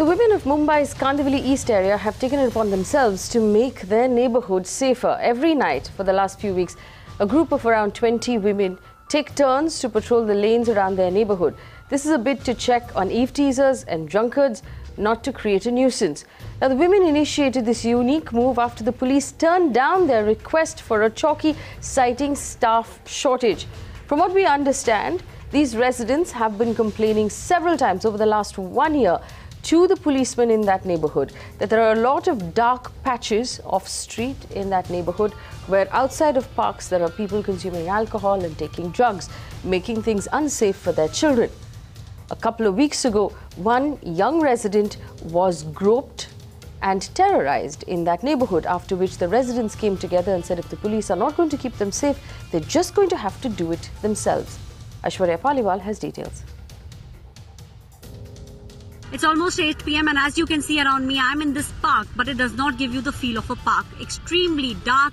The women of Mumbai's Kandivali East area have taken it upon themselves to make their neighborhood safer. Every night for the last few weeks, a group of around 20 women take turns to patrol the lanes around their neighborhood. This is a bit to check on eve-teasers and drunkards, not to create a nuisance. Now, the women initiated this unique move after the police turned down their request for a chowki, citing staff shortage. From what we understand, these residents have been complaining several times over the last 1 year to the policemen in that neighborhood that there are a lot of dark patches of street in that neighborhood where outside of parks there are people consuming alcohol and taking drugs, making things unsafe for their children. A couple of weeks ago, one young resident was groped and terrorized in that neighborhood, after which the residents came together and said if the police are not going to keep them safe, they're just going to have to do it themselves. Aishwarya Paliwal has details. It's almost 8 p.m. and as you can see around me, I'm in this park, but it does not give you the feel of a park. Extremely dark,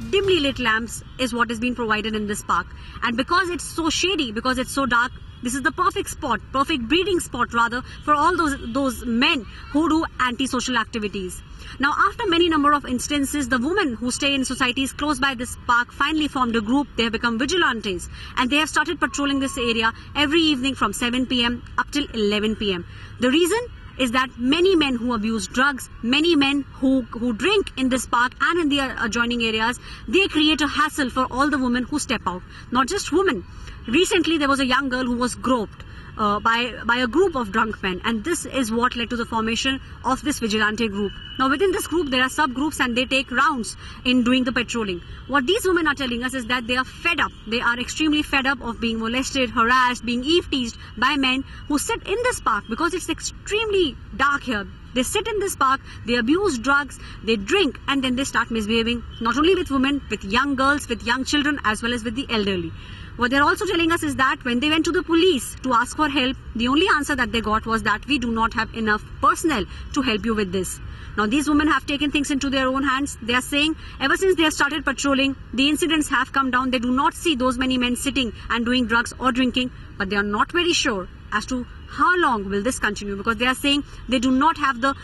dimly lit lamps is what is being provided in this park. And because it's so shady, because it's so dark, this is the perfect spot, perfect breeding spot rather, for all those men who do anti-social activities. Now, after many number of instances, the women who stay in societies close by this park finally formed a group. They have become vigilantes and they have started patrolling this area every evening from 7 p.m. up till 11 p.m. The reason is that many men who abuse drugs, many men who drink in this park and in the adjoining areas, they create a hassle for all the women who step out. Not just women. Recently, there was a young girl who was groped by a group of drunk men, and this is what led to the formation of this vigilante group. Now, within this group, there are subgroups and they take rounds in doing the patrolling. What these women are telling us is that they are fed up. They are extremely fed up of being molested, harassed, being eve-teased by men who sit in this park because it's extremely dark here. They sit in this park, they abuse drugs, they drink, and then they start misbehaving, not only with women, with young girls, with young children, as well as with the elderly. What they're also telling us is that when they went to the police to ask for help, the only answer that they got was that we do not have enough personnel to help you with this. Now, these women have taken things into their own hands. They are saying ever since they have started patrolling, the incidents have come down. They do not see those many men sitting and doing drugs or drinking, but they are not very sure as to how long will this continue, because they are saying they do not have the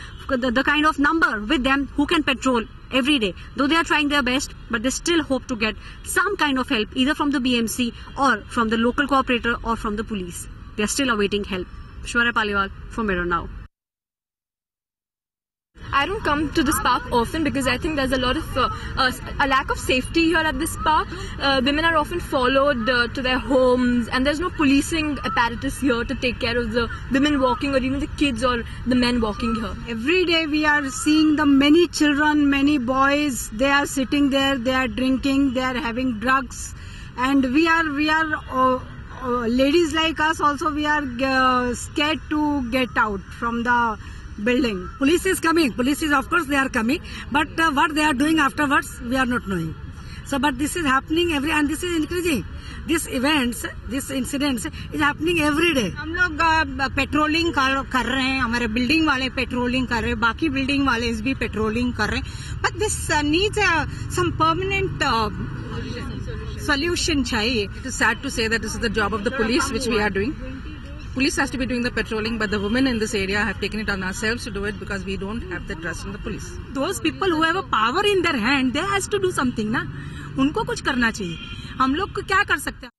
kind of number with them who can patrol every day. Though they are trying their best, but they still hope to get some kind of help either from the BMC or from the local cooperator or from the police. They are still awaiting help. Aishwarya Paliwal for Mirror Now. I don't come to this park often because I think there's a lot of a lack of safety here at this park. Women are often followed to their homes, and there's no policing apparatus here to take care of the women walking or even the kids or the men walking here. Every day we are seeing the many children, many boys, they are sitting there, they are drinking, they are having drugs, and we are ladies like us also, we are scared to get out from the building. Police is coming. Police is, of course, they are coming. But what they are doing afterwards, we are not knowing. So, but this is happening and this is increasing. These events, these incidents is happening every day. हम लोग patrolling कर रहे हैं, हमारे building वाले patrolling कर रहे हैं, बाकी बिल्डिंग वाले भी पेट्रोलिंग कर रहे हैं. But this needs some permanent solution चाहिए. It is sad to say that this is the job of the police, which we are doing. Police has to be doing the patrolling, but the women in this area have taken it on ourselves to do it because we don't have the trust in the police. Those people who have a power in their hand, they has to do something, ना? उनको कुछ करना चाहिए. हम लोग को क्या कर सकते हैं?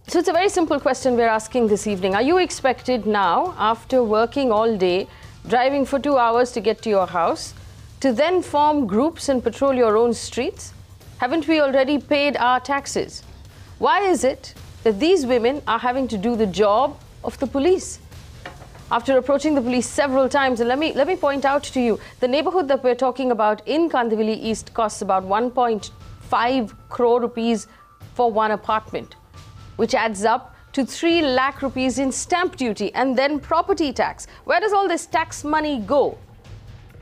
So it's a very simple question we're asking this evening. Are you expected now, after working all day, driving for 2 hours to get to your house, to then form groups and patrol your own streets? Haven't we already paid our taxes? Why is it that these women are having to do the job of the police? After approaching the police several times, and let me point out to you, the neighborhood that we're talking about in Kandivali East costs about 1.5 crore rupees for one apartment, which adds up to 3 lakh rupees in stamp duty and then property tax. Where does all this tax money go?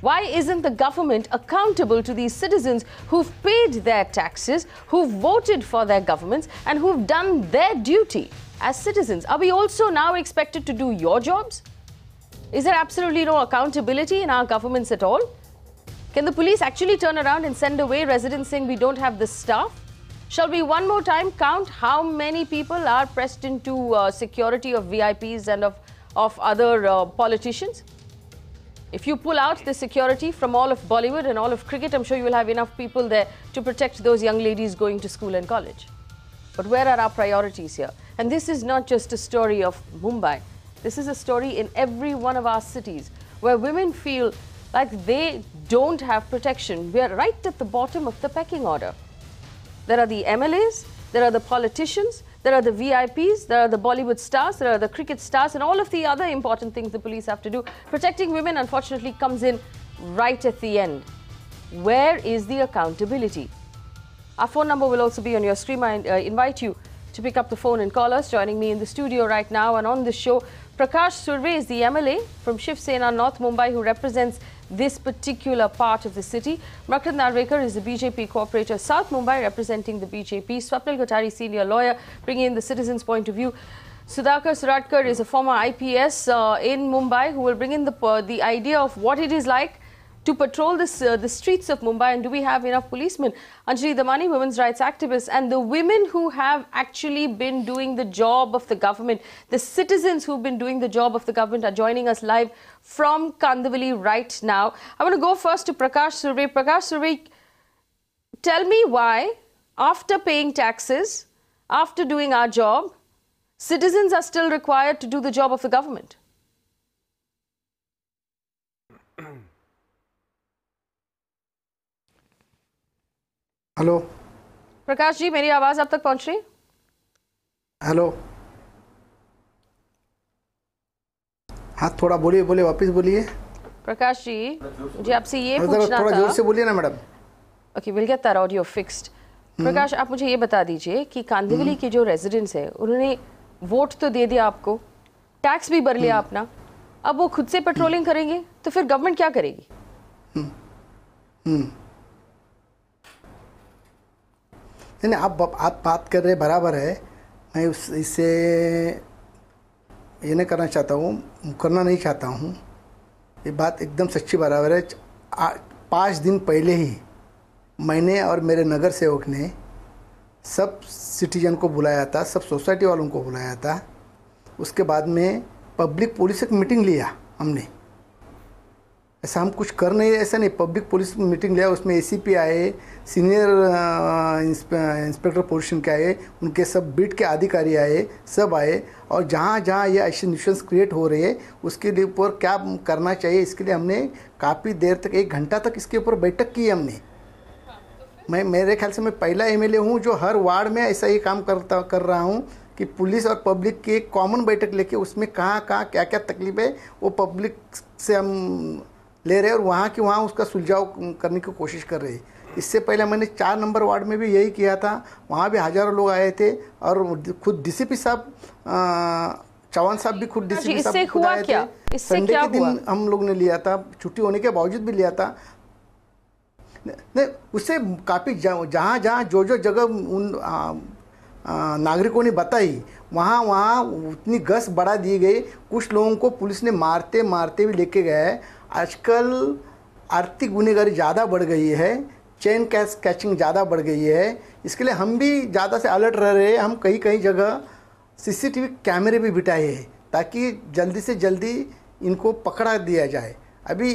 Why isn't the government accountable to these citizens who've paid their taxes, who've voted for their governments, and who've done their duty as citizens? Are we also now expected to do your jobs? Is there absolutely no accountability in our governments at all? Can the police actually turn around and send away residents saying we don't have the staff? Shall we one more time count how many people are pressed into security of VIPs and of of other politicians? If you pull out the security from all of Bollywood and all of cricket, I'm sure you will have enough people there to protect those young ladies going to school and college. But where are our priorities here? And this is not just a story of Mumbai. This is a story in every one of our cities where women feel like they don't have protection. We are right at the bottom of the pecking order. There are the MLAs, there are the politicians, there are the VIPs, there are the Bollywood stars, there are the cricket stars, and all of the other important things the police have to do. Protecting women, unfortunately, comes in right at the end. Where is the accountability? Our phone number will also be on your screen. I invite you to pick up the phone and call us. Joining me in the studio right now and on the show, Prakash Surve is the MLA from Shiv Sena, North Mumbai, who represents this particular part of the city. Makrand Narvekar is the BJP Corporator, South Mumbai, representing the BJP. Swapnil Kothari, senior lawyer, bringing in the citizens' point of view. Sudhakar Suradkar is a former IPS in Mumbai, who will bring in the idea of what it is like to patrol the streets of Mumbai, and do we have enough policemen? Anjali Damania, women's rights activist, and the women who have actually been doing the job of the government, the citizens who've been doing the job of the government, are joining us live from Kandivali right now. I want to go first to Prakash Surve. Prakash Surve, tell me why, after paying taxes, after doing our job, citizens are still required to do the job of the government. Hello Prakash ji, मेरी आवाज आप तक पहुंच रही? Hello, हाँ थोड़ा बोलिए वापस बोलिए। प्रकाश जी, मुझे आपसे ये पूछना था। थोड़ा जोर से बोलिए ना madam. Okay, will get that audio fixed. Prakash, आप मुझे ये बता दीजिए कि कांदिवली के जो रेजिडेंट्स हैं, उन्होंने वोट तो दे दिया आपको, टैक्स भी भर लिया अपना, अब वो खुद से पेट्रोलिंग करेंगे तो फिर गवर्नमेंट क्या करेगी? नहीं, आप बात कर रहे बराबर है। मैं इससे ये नहीं करना चाहता हूँ, करना नहीं चाहता हूँ। ये बात एकदम सच्ची बराबर है। 5 दिन पहले ही मैंने और मेरे नगर सेवक ने सब सिटीजन को बुलाया था, सब सोसाइटी वालों को बुलाया था। उसके बाद में पब्लिक पुलिस एक मीटिंग लिया हमने। ऐसा हम कुछ कर नहीं, ऐसा नहीं, पब्लिक पुलिस मीटिंग लिया। उसमें एसीपी आए, सीनियर इंस्पेक्टर पोजीशन के आए, उनके सब बीट के अधिकारी आए, सब आए। और जहाँ जहाँ ये ऐसे न्यूसेंस क्रिएट हो रहे हैं उसके लिए ऊपर क्या करना चाहिए, इसके लिए हमने काफ़ी देर तक, 1 घंटा तक इसके ऊपर बैठक की हमने। मेरे ख्याल से मैं पहला एमएलए हूँ जो हर वार्ड में ऐसा ही काम कर रहा हूँ कि पुलिस और पब्लिक की एक कॉमन बैठक लेके उसमें कहाँ क्या क्या तकलीफ है वो पब्लिक से हम ले रहे हैं और वहाँ की वहाँ उसका सुलझाव करने की कोशिश कर रहे हैं। इससे पहले मैंने 4 नंबर वार्ड में भी यही किया था, वहाँ भी हज़ारों लोग आए थे और खुद डीसीपी साहब, चौहान साहब भी खुद डीसीपी साहब खुद आए थे। संडे के दिन हम लोग ने लिया था, छुट्टी होने के बावजूद भी लिया था। नहीं, उससे काफ़ी जहाँ जो जगह उन नागरिकों ने बताई वहाँ उतनी गश्त बढ़ा दी गई। कुछ लोगों को पुलिस ने मारते भी लेके गए। आजकल आर्थिक गुनहगारी ज़्यादा बढ़ गई है, चेन कैचिंग ज़्यादा बढ़ गई है। इसके लिए हम भी ज़्यादा से अलर्ट रह रहे हैं। हम कई जगह सीसीटीवी कैमरे भी बिठाए हैं ताकि जल्दी से जल्दी इनको पकड़ा दिया जाए। अभी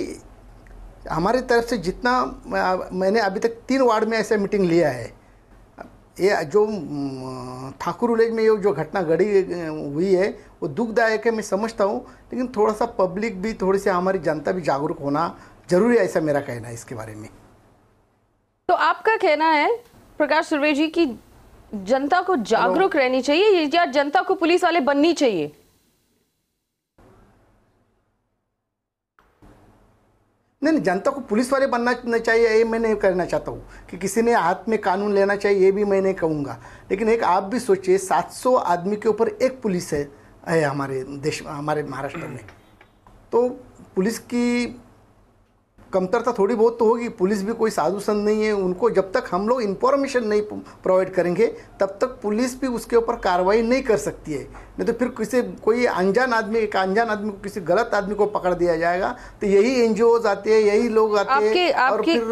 हमारी तरफ से जितना मैंने अभी तक 3 वार्ड में ऐसा मीटिंग लिया है। ये जो ठाकुर विलेज में ये जो घटना हुई है वो दुखदायक है, मैं समझता हूँ, लेकिन थोड़ा सा पब्लिक भी, थोड़ी सी हमारी जनता भी जागरूक होना जरूरी है, ऐसा मेरा कहना है इसके बारे में। तो आपका कहना है प्रकाश सुर्वे जी की जनता को जागरूक रहनी चाहिए या जनता को पुलिस वाले बननी चाहिए? नहीं, जनता को पुलिस वाले बनना चाहिए ये मैं नहीं करना चाहता हूँ कि किसी ने हाथ में कानून लेना चाहिए, ये भी मैं नहीं कहूँगा। लेकिन एक आप भी सोचिए, 700 आदमी के ऊपर एक पुलिस है हमारे देश, हमारे महाराष्ट्र में। तो पुलिस की कमतरता थोड़ी बहुत तो होगी। पुलिस भी कोई साधु संत नहीं है। उनको जब तक हम लोग इन्फॉर्मेशन नहीं प्रोवाइड करेंगे तब तक पुलिस भी उसके ऊपर कार्रवाई नहीं कर सकती है। नहीं तो फिर कोई अनजान आदमी को, किसी गलत आदमी को पकड़ दिया जाएगा तो यही एनजीओज आते हैं, यही लोग आते हैं और फिर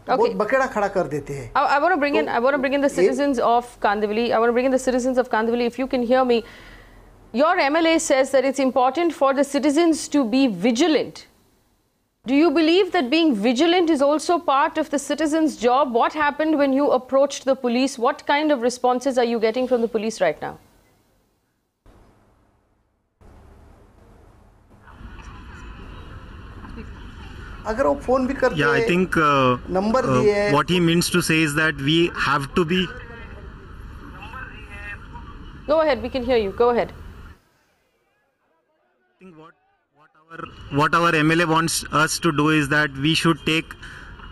बहुत बकेड़ा खड़ा कर देते हैं। I want to bring in the citizens of Kandivali. I want to bring in the citizens of Kandivali. If you can hear me, Your MLA says that it's important for the citizens to be vigilant. Do you believe that being vigilant is also part of the citizens' job? What happened when you approached the police? What kind of responses are you getting from the police right now? अगर वो phone भी करते I think number दिए what he means to say is that we have to be. Go ahead, we can hear you. Go ahead. I think what our MLA wants us to do is that we should take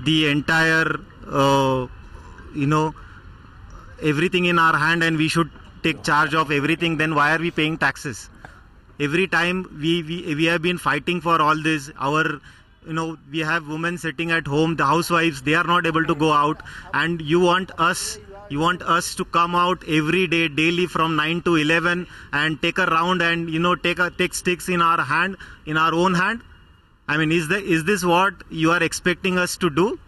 the entire, everything in our hand, and we should take charge of everything. Then why are we paying taxes? Every time we have been fighting for all this. We have women sitting at home, the housewives, they are not able to go out, and you want us to come out every day, daily from 9 to 11 and take a round and take sticks in our own hand. I mean, is this what you are expecting us to do?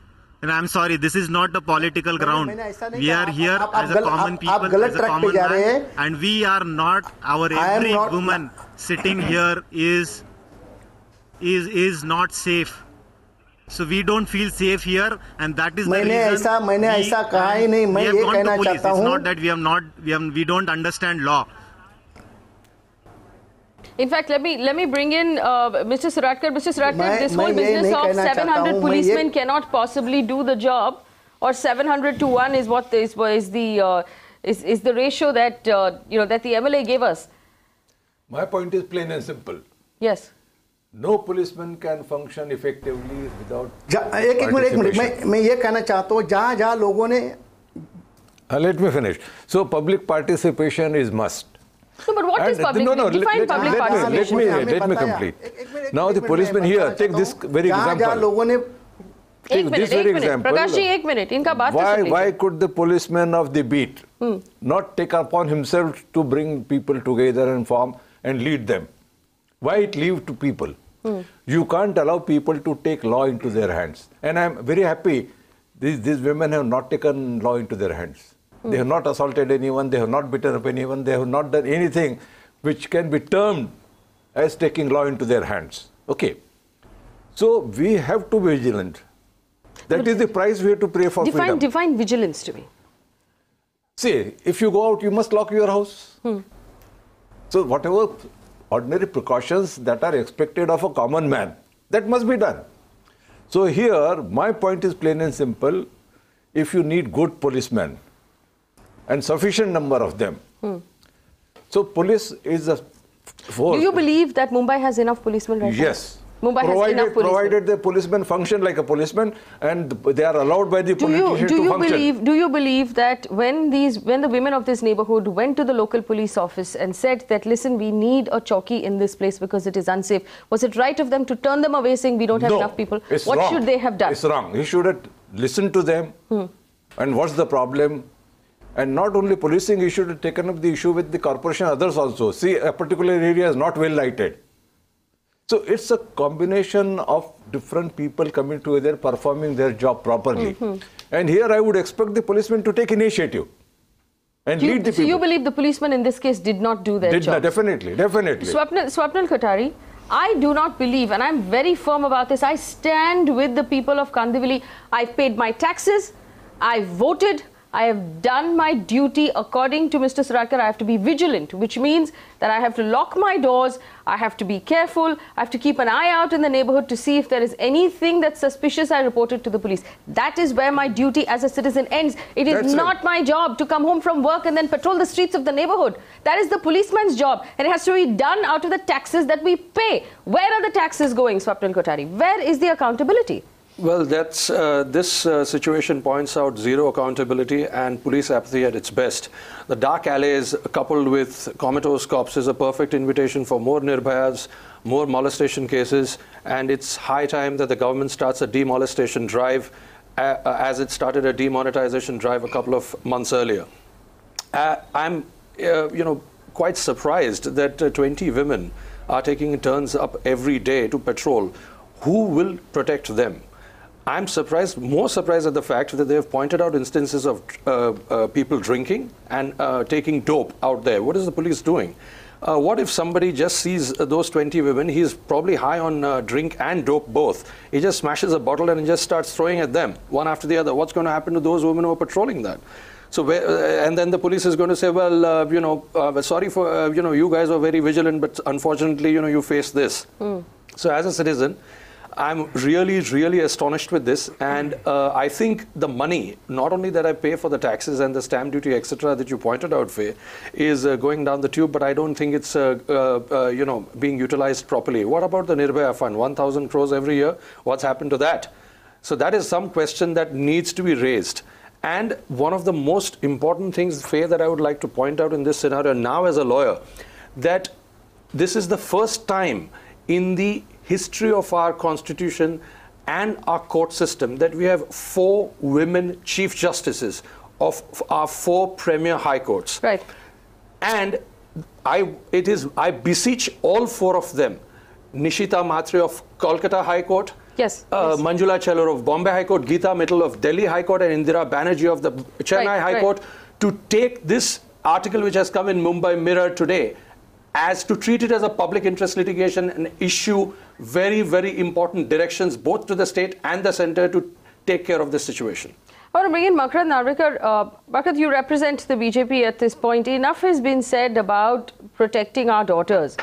And I'm sorry, this is not a political ground. We are here as a common people, as a common man, and we are not, every woman sitting here is not safe. So we don't feel safe here, and that is the reason मैंने ऐसा कहा ही नहीं. मैं ये कहना चाहता हूँ. It's not that we don't understand law. In fact, let me bring in Mr. Suradkar. Mr. Suradkar, this whole business of 700 policemen cannot possibly do the job, or 700 to 1 is what is the ratio that that the MLA gave us. My point is plain and simple. Yes. No policeman can function effectively without एक minute मैं ये कहना चाहता हूँ जहाँ लोगों ने let me finish. So public participation is must. No, but what is public? Define public participation. Let me complete. Now the policeman here, take this very example. लोगों ने take this very example. Prakash ji एक minute इनका बात तो सुन लीजिए. Why could the policeman of the beat not take upon himself to bring people together and form and lead them? Why it leave to people? You can't allow people to take law into their hands. And I'm very happy these women have not taken law into their hands. They have not assaulted anyone, they have not beaten up anyone, they have not done anything which can be termed as taking law into their hands. Okay. So we have to be vigilant. That is the price we have to pay for freedom. Define vigilance to me. See, if you go out, you must lock your house. So whatever ordinary precautions that are expected of a common man, that must be done. So here, my point is plain and simple. If you need good policemen, and sufficient number of them, so police is a force. Do you believe that Mumbai has enough policemen right now? Yes. Mumbai has enough policemen. Provided the policemen function like a policeman and they are allowed by the politician to function. Do you believe that when the women of this neighborhood went to the local police office and said that, listen, we need a chowki in this place because it is unsafe, was it right of them to turn them away saying we don't have enough people? It's what wrong. should they have done? It's wrong. He should have listened to them and what's the problem. And not only policing, he should have taken up the issue with the corporation, others also. See, a particular area is not well lighted. So it's a combination of different people coming together, performing their job properly. And here I would expect the policemen to take initiative and lead the people. So you believe the policemen in this case did not do their job? Definitely. Swapnil Kothari, I do not believe, and I'm very firm about this, I stand with the people of Kandivali. I've paid my taxes, I voted, I have done my duty according to Mr. Suradkar. I have to be vigilant, which means that I have to lock my doors, I have to be careful, I have to keep an eye out in the neighborhood to see if there is anything that's suspicious. I report it to the police. That is where my duty as a citizen ends. It is not my job to come home from work and then patrol the streets of the neighborhood. That is the policeman's job, and it has to be done out of the taxes that we pay. Where are the taxes going, Swapnil Kothari? Where is the accountability? Well, that's this situation points out zero accountability and police apathy at its best. The dark alleys coupled with comatose cops is a perfect invitation for more Nirbhayas, more molestation cases, and it's high time that the government starts a demolestation drive as it started a demonetization drive a couple of months earlier. I'm quite surprised that 20 women are taking turns up every day to patrol. Who will protect them? I'm surprised, more surprised at the fact that they have pointed out instances of people drinking and taking dope out there. What is the police doing? What if somebody just sees those 20 women, he's probably high on drink and dope both. He just smashes a bottle and just starts throwing at them, one after the other. What's going to happen to those women who are patrolling that? So, and then the police is going to say, well, sorry for, you guys are very vigilant, but unfortunately, you face this. So as a citizen, I'm really, really astonished with this. And I think the money, not only that I pay for the taxes and the stamp duty, etc., that you pointed out, Faye, is going down the tube, but I don't think it's, being utilized properly. What about the Nirbhaya Fund? 1,000 crores every year. What's happened to that? So that is some question that needs to be raised. And one of the most important things, Faye, that I would like to point out in this scenario now as a lawyer, that this is the first time in the history of our constitution and our court system that we have 4 women chief justices of our 4 premier high courts. Right. And I beseech all 4 of them, Nishita Mhatre of Kolkata High Court, yes, Manjula Chellar of Bombay High Court, Geeta Mittal of Delhi High Court, and Indira Banerjee of the Chennai High Court to take this article which has come in Mumbai Mirror today as to treat it as a public interest litigation and issue very, very important directions both to the state and the centre to take care of this situation. I want to bring in Makrand Narvekar. Makrand, you represent the BJP at this point. Enough has been said about protecting our daughters.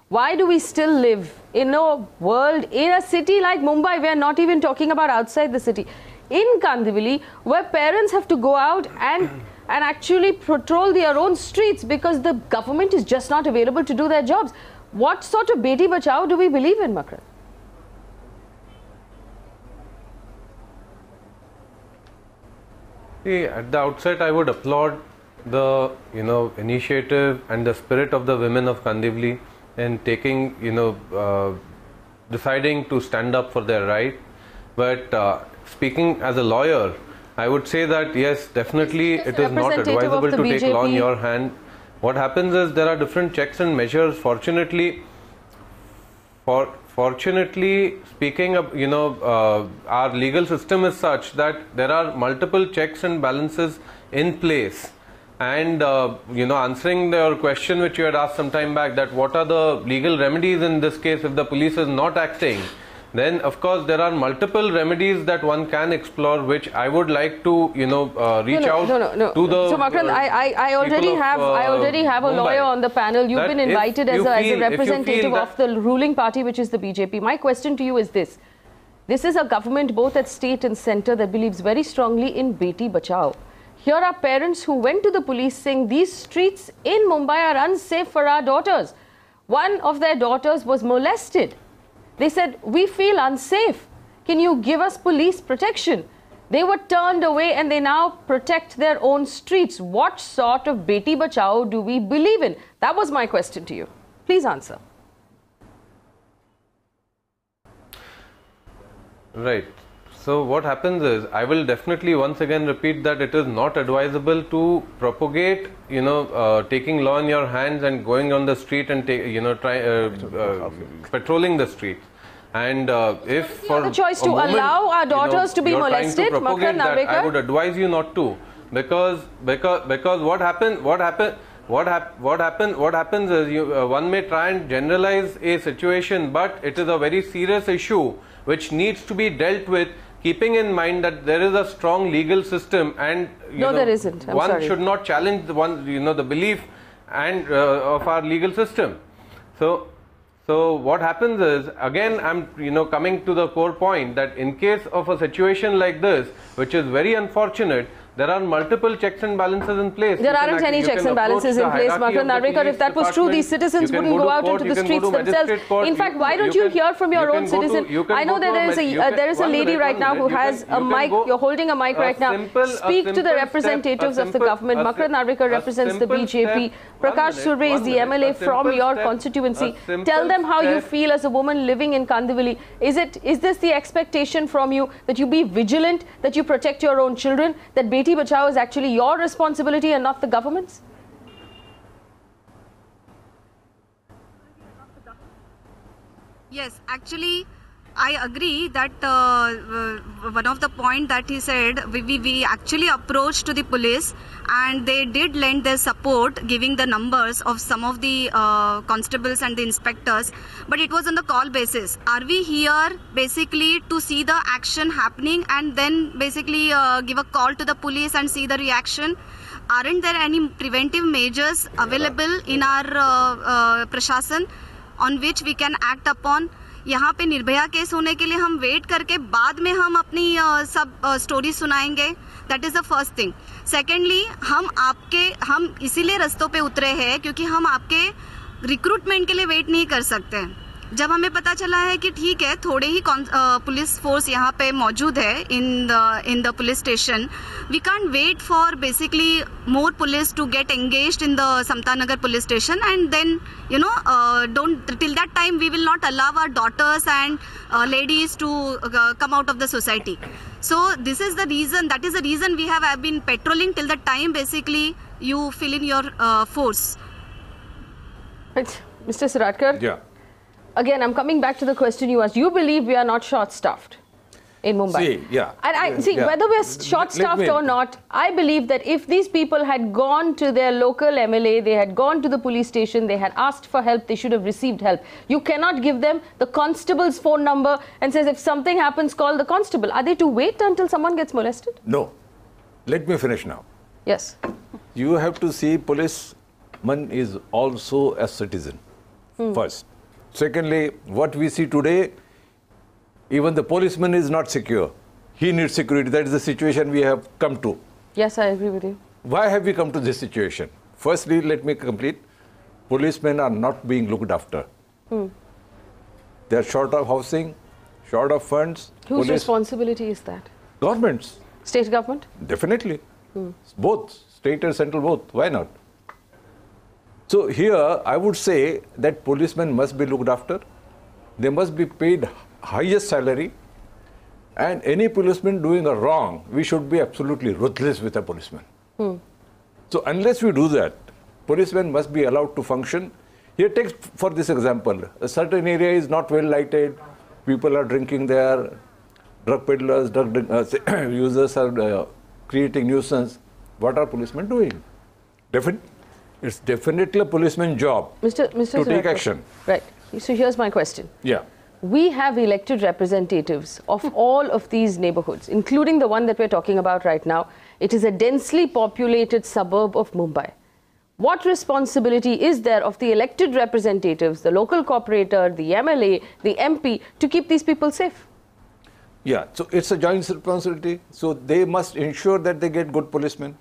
Why do we still live in a world, in a city like Mumbai, we are not even talking about outside the city, in Kandivali, where parents have to go out and actually patrol their own streets because the government is just not available to do their jobs? What sort of Beti Bachao do we believe in, Makrand? See, at the outset, I would applaud the initiative and the spirit of the women of Kandivali in taking deciding to stand up for their right. But speaking as a lawyer, I would say that yes, definitely it is not advisable to take law in your hand. What happens is there are different checks and measures. Fortunately speaking, our legal system is such that there are multiple checks and balances in place. And answering your question which you had asked some time back, that what are the legal remedies in this case if the police is not acting, then of course there are multiple remedies that one can explore, which I would like to reach out to the. So Makrand, I already have a lawyer on the panel. You've been invited as a representative of the ruling party, which is the BJP. My question to you is this: this is a government both at state and centre that believes very strongly in Beti Bachao. Here are parents who went to the police saying these streets in Mumbai are unsafe for our daughters. One of their daughters was molested. They said, we feel unsafe. Can you give us police protection? They were turned away and they now protect their own streets. What sort of Beti Bachao do we believe in? That was my question to you. Please answer. Right. So what happens is, I will definitely once again repeat that it is not advisable to propagate, taking law in your hands and going on the street and patrolling the streets. And if for the choice to allow our daughters to be molested, Makrand Narvekar, I would advise you not to, because what happens is one may try and generalize a situation, but it is a very serious issue which needs to be dealt with, keeping in mind that there is a strong legal system, and there isn't. One should not challenge the belief and of our legal system. So what happens is, again, I'm coming to the core point that in case of a situation like this, which is very unfortunate, there are multiple checks and balances in place. There aren't any checks and balances in place, Makrand Narvekar. If that was true, these citizens wouldn't go out into the streets themselves. In fact, why don't you hear from your own citizen? I know that there is a lady right now who has a mic. You're holding a mic right now. Speak to the representatives of the government. Makrand Narvekar represents the BJP. Prakash Surve is the MLA from your constituency. Tell them how you feel as a woman living in Kandivali. Is this the expectation from you, that you be vigilant, that you protect your own children, that Beti Bachao is actually your responsibility and not the government's? Yes, actually, I agree that one of the point that he said, we actually approached to the police and they did lend their support, giving the numbers of some of the constables and the inspectors, but it was on the call basis. Are we here basically to see the action happening and then basically give a call to the police and see the reaction? Aren't there any preventive measures available in our prashasan on which we can act upon? यहाँ पे Nirbhaya case होने के लिए हम wait करके बाद में हम अपनी सब स्टोरी सुनाएंगे. That is the first thing. Secondly, हम इसीलिए रस्तों पे उतरे हैं क्योंकि हम आपके रिक्रूटमेंट के लिए वेट नहीं कर सकते हैं. जब हमें पता चला है कि ठीक है थोड़े ही पुलिस फोर्स यहाँ पे मौजूद है in the police station, we can't wait for basically more police to get engaged in the Samta Nagar police station and then don't till that time we will not allow our daughters and ladies to come out of the society. So this is the reason, that is the reason we have been patrolling till the time basically you fill in your force. Right. Mr. Suradkar? Yeah. Again, I'm coming back to the question you asked. You believe we are not short-staffed in Mumbai? See, yeah. And whether we're short-staffed or not, I believe that if these people had gone to their local MLA, they had gone to the police station, they had asked for help, they should have received help. You cannot give them the constable's phone number and says, if something happens, call the constable. Are they to wait until someone gets molested? No. Let me finish now. Yes. You have to see policeman is also a citizen, first. Secondly, what we see today, even the policeman is not secure. He needs security. That is the situation we have come to. Yes, I agree with you. Why have we come to this situation? Firstly, let me complete. Policemen are not being looked after. They are short of housing, short of funds. Whose responsibility is that? Governments. State government? Definitely. Both, state and central both. Why not? So here, I would say that policemen must be looked after. They must be paid highest salary. And any policeman doing a wrong, we should be absolutely ruthless with a policeman. So unless we do that, policemen must be allowed to function. Here, take for this example, a certain area is not well lighted. People are drinking there. Drug peddlers, drug users are creating nuisance. What are policemen doing? It's definitely a policeman's job to take action. Right. So here's my question. Yeah. We have elected representatives of all of these neighborhoods, including the one that we're talking about right now. It is a densely populated suburb of Mumbai. What responsibility is there of the elected representatives, the local corporator, the MLA, the MP, to keep these people safe? Yeah, so it's a joint responsibility. So they must ensure that they get good policemen.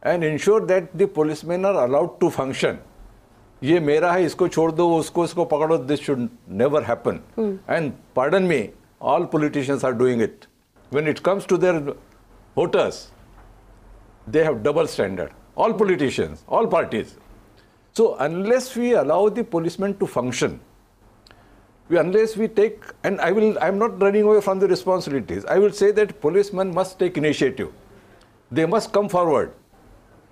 And ensure that the policemen are allowed to function. ये मेरा है, इसको छोड़ दो, उसको पकड़ो. This should never happen. And pardon me, all politicians are doing it. When it comes to their voters, they have double standard. All politicians, all parties. So unless we allow the policemen to function, unless we take, and I'm not running away from the responsibilities. I will say that policemen must take initiative. They must come forward.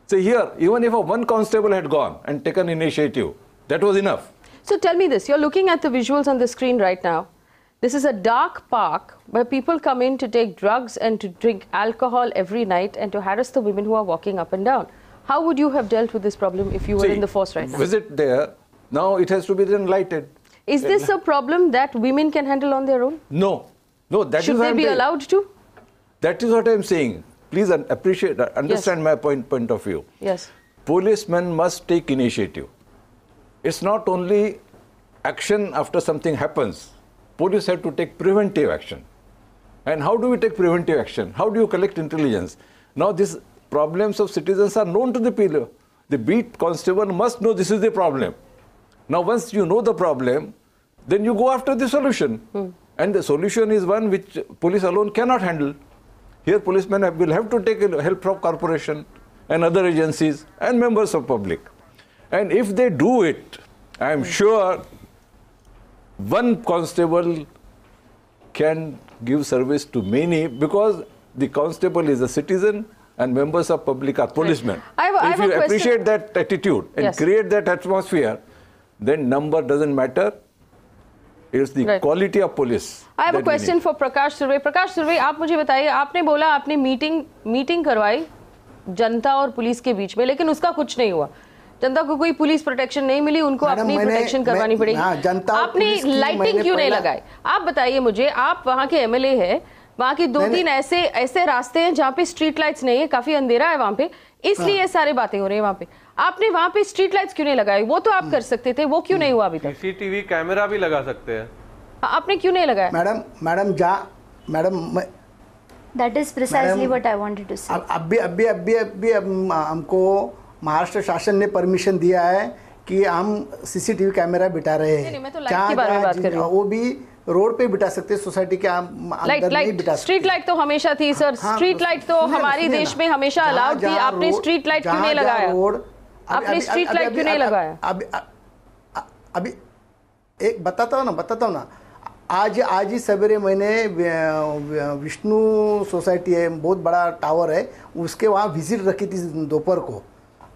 So here, even if one constable had gone and taken initiative, that was enough. So tell me this, you're looking at the visuals on the screen right now. This is a dark park where people come in to take drugs and to drink alcohol every night and to harass the women who are walking up and down. How would you have dealt with this problem if you were in the force right now? Visit there, now it has to be then lighted. Is this a problem that women can handle on their own? No. No, that Should is what they be allowed to? That is what I'm saying. Please understand my point of view. Yes. Policemen must take initiative. It's not only action after something happens. Police have to take preventive action. And how do we take preventive action? How do you collect intelligence? Now these problems of citizens are known to the people. The beat constable must know this is the problem. Now once you know the problem, then you go after the solution. And the solution is one which police alone cannot handle. Here policemen will have to take help from corporation and other agencies and members of public. And if they do it, I am sure one constable can give service to many, because the constable is a citizen and members of public are policemen. Right. If you appreciate that attitude and create that atmosphere, then number doesn't matter. It's the quality of police. I have a question for Prakash Surve. Prakash Surve, आप मुझे बताइए, आपने बोला आपने meeting करवाई जनता और police के बीच में, लेकिन उसका कुछ नहीं हुआ। जनता को कोई पुलिस प्रोटेक्शन नहीं मिली, उनको अपनी प्रोटेक्शन करवानी पड़ेगी। आपने लाइटिंग क्यों नहीं लगाई? आप बताइए मुझे, आप वहाँ के एमएलए है, वहाँ की 2-3 ऐसे रास्ते हैं जहाँ पे स्ट्रीट लाइट्स नहीं है, काफी अंधेरा है वहाँ पे, इसलिए ये सारी बातें हो रही है वहाँ पे। आपने वहाँ पे स्ट्रीट लाइट्स क्यों नहीं लगाई? वो तो आप कर सकते थे, वो क्यों नहीं हुआ अभी तक? सीसीटीवी कैमरा भी लगा सकते हैं। आपने क्यों नहीं लगाया? Madam That is precisely what I wanted to say. अभी हमको महाराष्ट्र शासन ने परमिशन दिया है कि हम सीसीटीवी कैमरा बिठा रहे हैं। मैं तो लाइट के बारे में बात कर रही हूँ। वो भी रोड पे बिठा सकते हैं, सोसाइटी के अंदर नहीं बिठा सकते। स्ट्रीट लाइट तो हमेशा थी सर, स्ट्रीट लाइट तो हमारे देश में हमेशा अलाउड थी। आपने स्ट्रीट लाइट क्यों नहीं लगाया? आपने स्ट्रीट लाइट क्यों नहीं लगाया? अभी एक बताता हूँ ना, आज ही सवेरे मैंने विष्णु सोसाइटी है, बहुत बड़ा टावर है, उसके वहाँ विजिट रखी थी दोपहर को,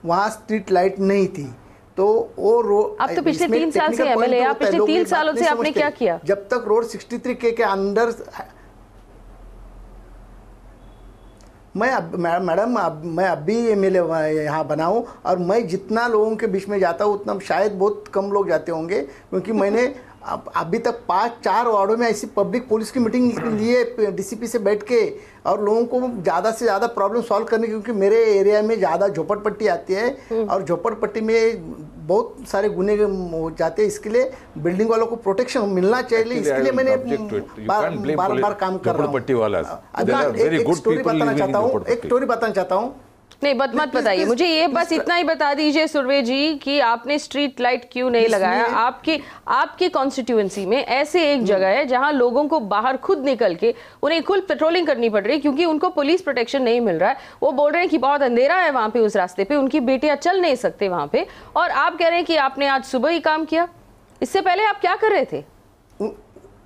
वहाँ स्ट्रीट लाइट नहीं थी। तो वो रोड, आप तो पिछले 3 साल से एमएलए, आप पिछले 3 सालों से आपने क्या किया? जब तक रोड 63 के अंदर, मैडम मैं अभी एमएलए यहाँ बनाऊँ, और मैं जितना लोगों के बीच में जाता हूँ उतना शायद बहुत कम लोग जाते होंगे, क्योंकि मैंने अभी तक 5-4 वार्डों में ऐसी पब्लिक पुलिस की मीटिंग लिए डीसीपी से बैठ के, और लोगों को ज़्यादा से ज़्यादा प्रॉब्लम सॉल्व करने की, क्योंकि मेरे एरिया में ज़्यादा झोपड़पट्टी आती है और झोपड़पट्टी में बहुत सारे गुने हो जाते हैं। इसके लिए बिल्डिंग वालों को प्रोटेक्शन मिलना चाहिए, इसके लिए मैंने बार काम कर रहा हूँ। एक स्टोरी बताना चाहता हूँ। नहीं, मत बताइए मुझे, ये बस इतना ही बता दीजिए सुर्वे जी कि आपने स्ट्रीट लाइट क्यों नहीं लगाया? आपकी कॉन्स्टिट्यूएंसी में ऐसे एक जगह है जहां लोगों को बाहर खुद निकल के उन्हें खुद पेट्रोलिंग करनी पड़ रही है, क्योंकि उनको पुलिस प्रोटेक्शन नहीं मिल रहा है। वो बोल रहे हैं कि बहुत अंधेरा है वहां पे, उस रास्ते पे उनकी बेटियां चल नहीं सकते वहां पे, और आप कह रहे हैं कि आपने आज सुबह ही काम किया। इससे पहले आप क्या कर रहे थे?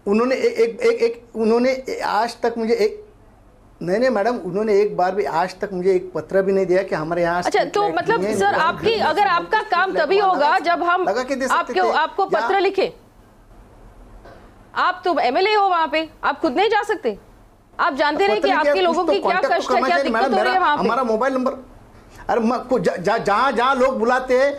उन्होंने आज तक मुझे नहीं मैडम, उन्होंने एक बार भी आज तक मुझे एक पत्र भी नहीं दिया कि हमारे यहाँ। अच्छा, तो मतलब सर अगर आपका काम तभी होगा जब हम आपको पत्र लिखे। आप तो एमएलए हो वहाँ पे, आप खुद नहीं जा सकते? आप जानते नहीं कि आपके लोगों की क्या कष्ट है, क्या दिक्कत हो रही है वहाँ पे? हमारा मोबाइल नंबर, अरे जहाँ लोग बुलाते हैं,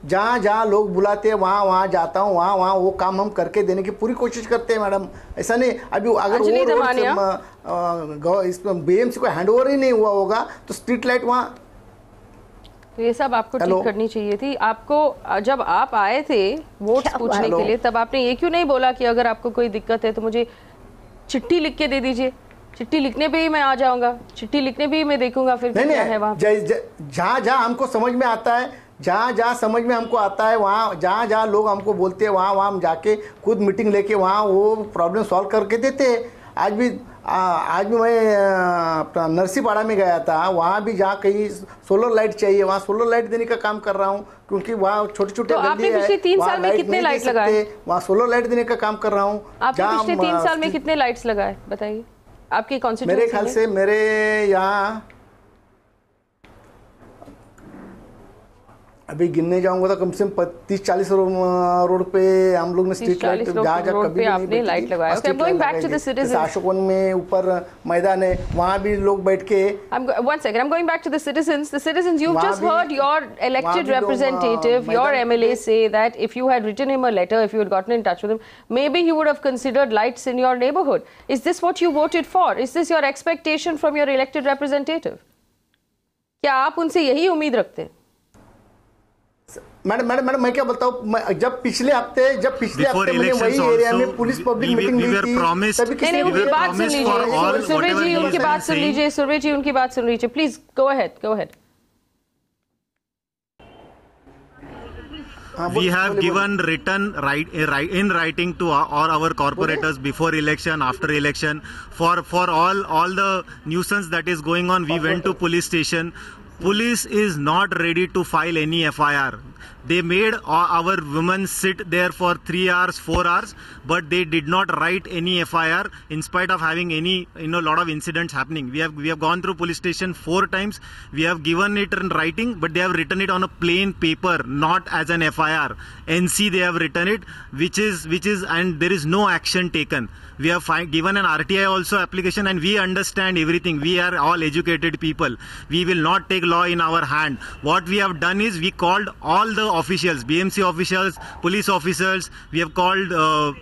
जहाँ लोग बुलाते हैं वहाँ जाता हूँ, वहाँ वो काम हम करके देने की पूरी कोशिश करते हैं मैडम। ऐसा नहीं, अभी अगर अंजलि दमानिया बीएमसी को हैंडओवर ही नहीं हुआ होगा तो स्ट्रीट लाइट वहाँ, तो ये सब आपको ठीक करनी चाहिए थी। आपको जब आप आए थे वोट पूछने के लिए, तब आपने ये क्यों नहीं बोला कि अगर आपको कोई दिक्कत है तो मुझे चिट्ठी लिख के दे दीजिए, चिट्ठी लिखने पे ही मैं आ जाऊंगा, चिट्ठी लिखने पे ही मैं देखूंगा फिर क्या है वहाँ। जहाँ हमको समझ में आता है, जहाँ समझ में हमको आता है, वहाँ जहाँ लोग हमको बोलते हैं वहाँ हम जाके खुद मीटिंग लेके वहाँ वो प्रॉब्लम सॉल्व करके देते हैं। आज भी मैं अपना नरसीपाड़ा में गया था, वहाँ भी जहाँ कहीं सोलर लाइट चाहिए वहाँ सोलर लाइट देने का काम कर रहा हूँ, क्योंकि वहाँ छोटे तो आपने पिछले 3 साल में कितने लाइट लगाए? वहाँ सोलर लाइट देने का काम कर रहा हूँ। आपने पिछले 3 साल में कितने लाइट्स लगाए बताइए आपकी कॉन्स्टिट्यूएंसी? मेरे ख्याल से मेरे यहाँ अभी गिनने जाऊंगा तो कम से कम 30-40 रोड पे हम लोग ने स्ट्रीट लाइट जहाँ कभी आपने लाइट लगाया। Okay, I'm going back to the citizens. Ashokvan में ऊपर मैदान है, वहाँ भी लोग बैठ के। One second, I'm going back to the citizens. The citizens, you've just heard your elected representative, your MLA say that if you had written him a letter, if you had gotten in touch with him, maybe he would have considered lights in your neighborhood. Is this what you voted for? Is this your expectation from your elected representative? क्या आप उनसे यही उम्मीद रखते हैं? Madam मैं क्या बोलता हूँ, जब पिछले हफ्ते मैंने वही एरिया में पुलिस पब्लिक मीटिंग ली थी, तभी किसी उनकी बात सुन लीजिए। सुर्वे जी उनकी बात सुन लीजिए, सुर्वे जी उनकी बात सुन लीजिए, please go ahead. We have given written in writing to all our corporators before election, after election, for all the nuisance that is going on. We went to police station. Police is not ready to file any FIR. They made our women sit there for 3 hours, 4 hours, but they did not write any FIR in spite of having any, lot of incidents happening. We have gone through police station 4 times. We have given it in writing, but they have written it on a plain paper, not as an FIR. NC they have written it, which is, and there is no action taken. We have given an RTI also application, and we understand everything. We are all educated people. We will not take law in our hand. What we have done is we called all the officials, BMC officials, police officers. We have called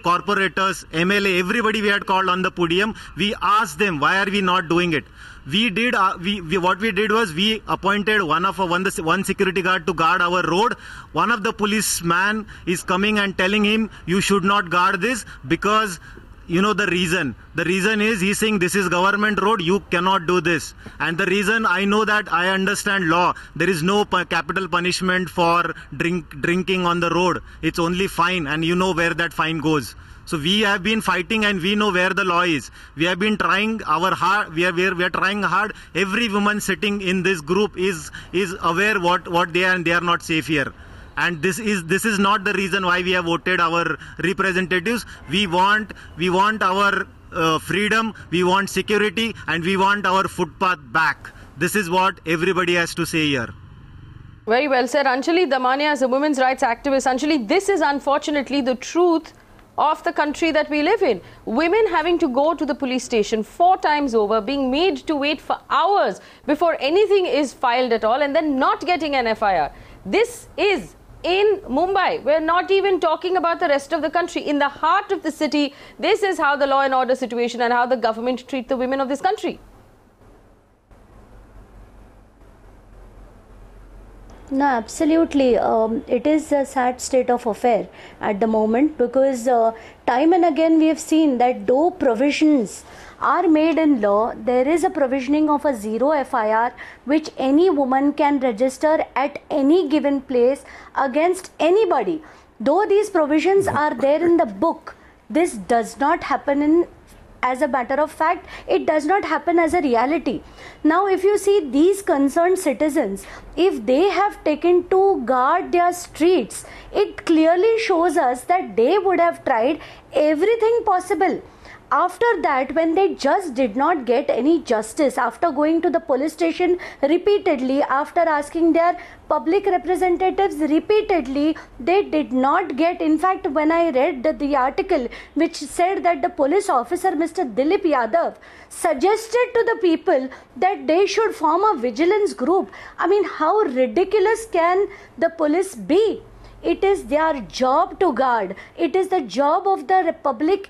corporators, MLA, everybody we had called on the podium. We asked them, why are we not doing it? We did. What we did was we appointed one security guard to guard our road. One of the policemen is coming and telling him, you should not guard this because the reason. The reason is he's saying this is government road, you cannot do this. And the reason, I know that, I understand law. There is no capital punishment for drinking on the road. It's only fine, and you know where that fine goes. So we have been fighting, and we know where the law is. We have been trying our hard. We are trying hard. Every woman sitting in this group is aware what they are, and they are not safe here. And this is not the reason why we have voted our representatives. We want our freedom, we want security, and we want our footpath back. This is what everybody has to say here. Very well said. Anjali Damania is a women's rights activist. Anjali, this is unfortunately the truth of the country that we live in. Women having to go to the police station 4 times over, being made to wait for hours before anything is filed at all, and then not getting an FIR. This is in Mumbai. We're not even talking about the rest of the country. In the heart of the city, this is how the law and order situation and how the government treat the women of this country. No, absolutely. It is a sad state of affair at the moment, because time and again we have seen that though provisions are made in law, there is a provisioning of a 0 FIR which any woman can register at any given place against anybody. Though these provisions are there in the book, this does not happen as a matter of fact, it does not happen as a reality. Now, if you see these concerned citizens, if they have taken to guard their streets, it clearly shows us that they would have tried everything possible. After that, when they just did not get any justice, after going to the police station repeatedly, after asking their public representatives repeatedly, they did not get. In fact, when I read the article which said that the police officer, Mr. Dilip Yadav, suggested to the people that they should form a vigilance group. I mean, how ridiculous can the police be? It is their job to guard. It is the job of the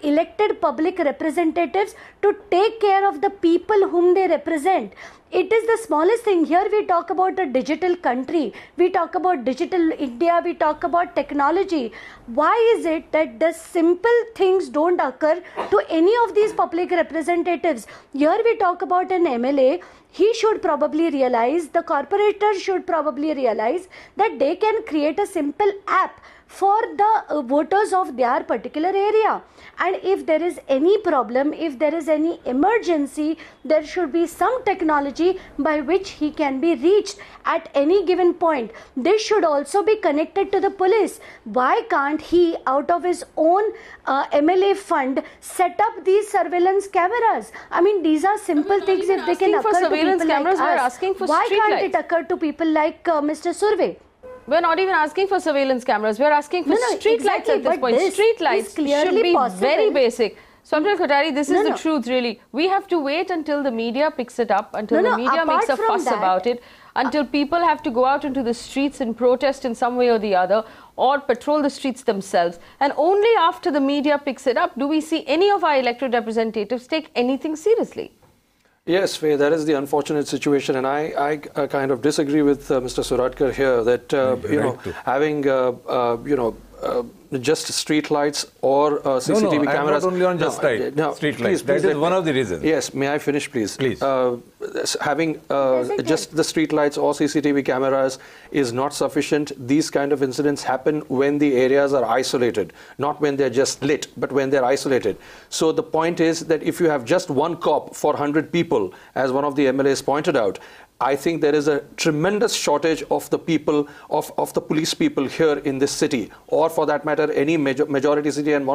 elected public representatives to take care of the people whom they represent. It is the smallest thing. Here we talk about a digital country. We talk about digital India. We talk about technology. Why is it that the simple things don't occur to any of these public representatives? Here we talk about an MLA. He should probably realize, the corporator should probably realize that they can create a simple app for the voters of their particular area. And if there is any problem, if there is any emergency, there should be some technology by which he can be reached at any given point. This should also be connected to the police. Why can't he, out of his own MLA fund, set up these surveillance cameras? I mean, these are simple things. If they can occur to people like us, why can't it occur to people like Mr. Surve? We're not even asking for surveillance cameras. We're asking for street lights at this point. Street lights should be very basic. Swapnil Kothari, this is the truth, really. We have to wait until the media picks it up, until the media makes a fuss about it, until people have to go out into the streets and protest in some way or the other, or patrol the streets themselves. And only after the media picks it up do we see any of our elected representatives take anything seriously. Yes, Faye, that is the unfortunate situation, and I kind of disagree with Mr. Suradkar here that having just street lights or CCTV cameras. Not only on just street lights. That is one of the reasons. Yes, may I finish, please? Please. Having just the street lights or CCTV cameras is not sufficient. These kind of incidents happen when the areas are isolated, not when they're just lit, but when they're isolated. So the point is that if you have just one cop for 100 people, as one of the MLAs pointed out, I think there is a tremendous shortage of the people, of the police people here in this city, or for that matter, any majority city. And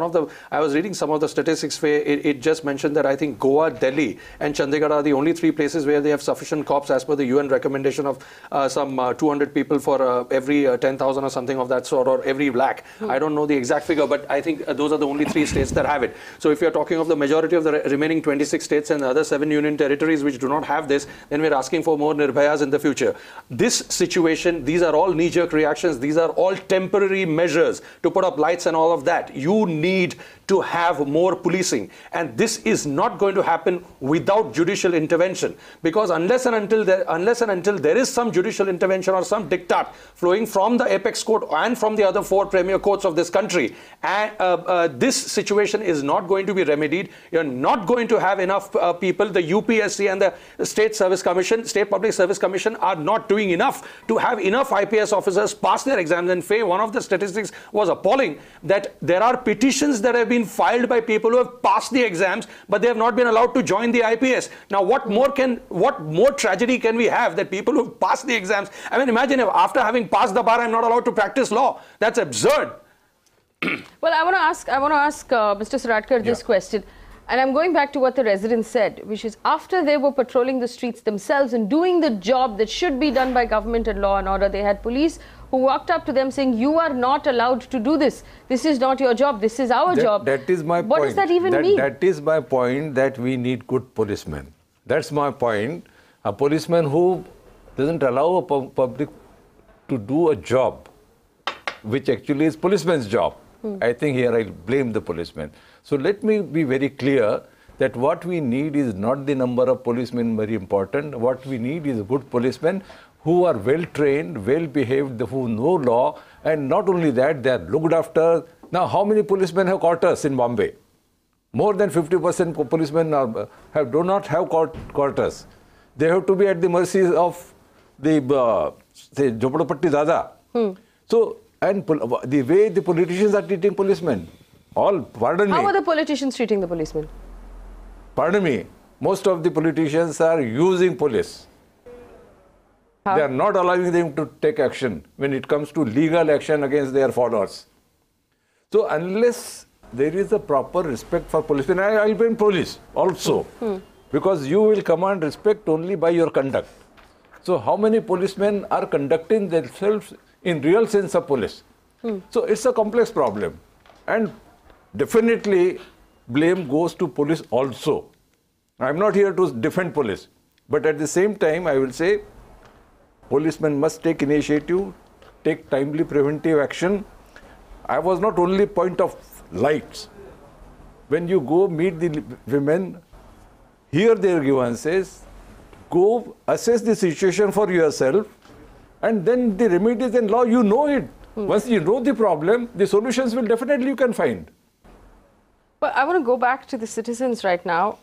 I was reading some of the statistics where it just mentioned that I think Goa, Delhi and Chandigarh are the only 3 places where they have sufficient cops as per the UN recommendation of some 200 people for every 10,000 or something of that sort, or every lakh. I don't know the exact figure, but I think those are the only 3 states that have it. So if you're talking of the majority of the remaining 26 states and the other 7 union territories which do not have this, then we're asking for more Nirbhayas in the future. This situation, these are all knee-jerk reactions. These are all temporary measures to put up lights and all of that. You need to have more policing, and this is not going to happen without judicial intervention, because unless and until there is some judicial intervention or some diktat flowing from the apex court and from the other 4 premier courts of this country, and this situation is not going to be remedied. You're not going to have enough people. The UPSC and the State Public Service Commission are not doing enough to have enough IPS officers pass their exams. And one of the statistics was appalling, that there are petitions that have been filed by people who have passed the exams, but they have not been allowed to join the IPS. Now, what more tragedy can we have, that people who have passed the exams? I mean, imagine if after having passed the bar, I'm not allowed to practice law. That's absurd. Well, I want to ask Mr. Suradkar this question. And I'm going back to what the residents said, which is after they were patrolling the streets themselves and doing the job that should be done by government and law and order, they had police who walked up to them saying, you are not allowed to do this. This is not your job. This is our job. That is my point. What does that even mean? That is my point, that we need good policemen. That's my point. A policeman who doesn't allow a public to do a job, which actually is policeman's job. I think here I'll blame the policeman. So let me be very clear that what we need is not the number of policemen very important. What we need is good policemen who are well trained, well behaved, who know law, and not only that, they are looked after. Now, how many policemen have quarters in Bombay? More than 50% policemen do not have quarters. They have to be at the mercy of the Jhopadapatti Dada. So, and the way the politicians are treating policemen, pardon me. How are the politicians treating the policemen? Pardon me, most of the politicians are using police. How? They are not allowing them to take action when it comes to legal action against their followers. So unless there is a proper respect for policemen, I will blame police also, because you will command respect only by your conduct. So how many policemen are conducting themselves in real sense of police? So it's a complex problem, and definitely blame goes to police also. I'm not here to defend police, but at the same time I will say policemen must take initiative, take timely preventive action. I was not only point of lights. When you go meet the women, hear their grievances, go assess the situation for yourself, and then the remedies in law, you know it. Once you know the problem, the solutions will definitely you can find. But I want to go back to the citizens right now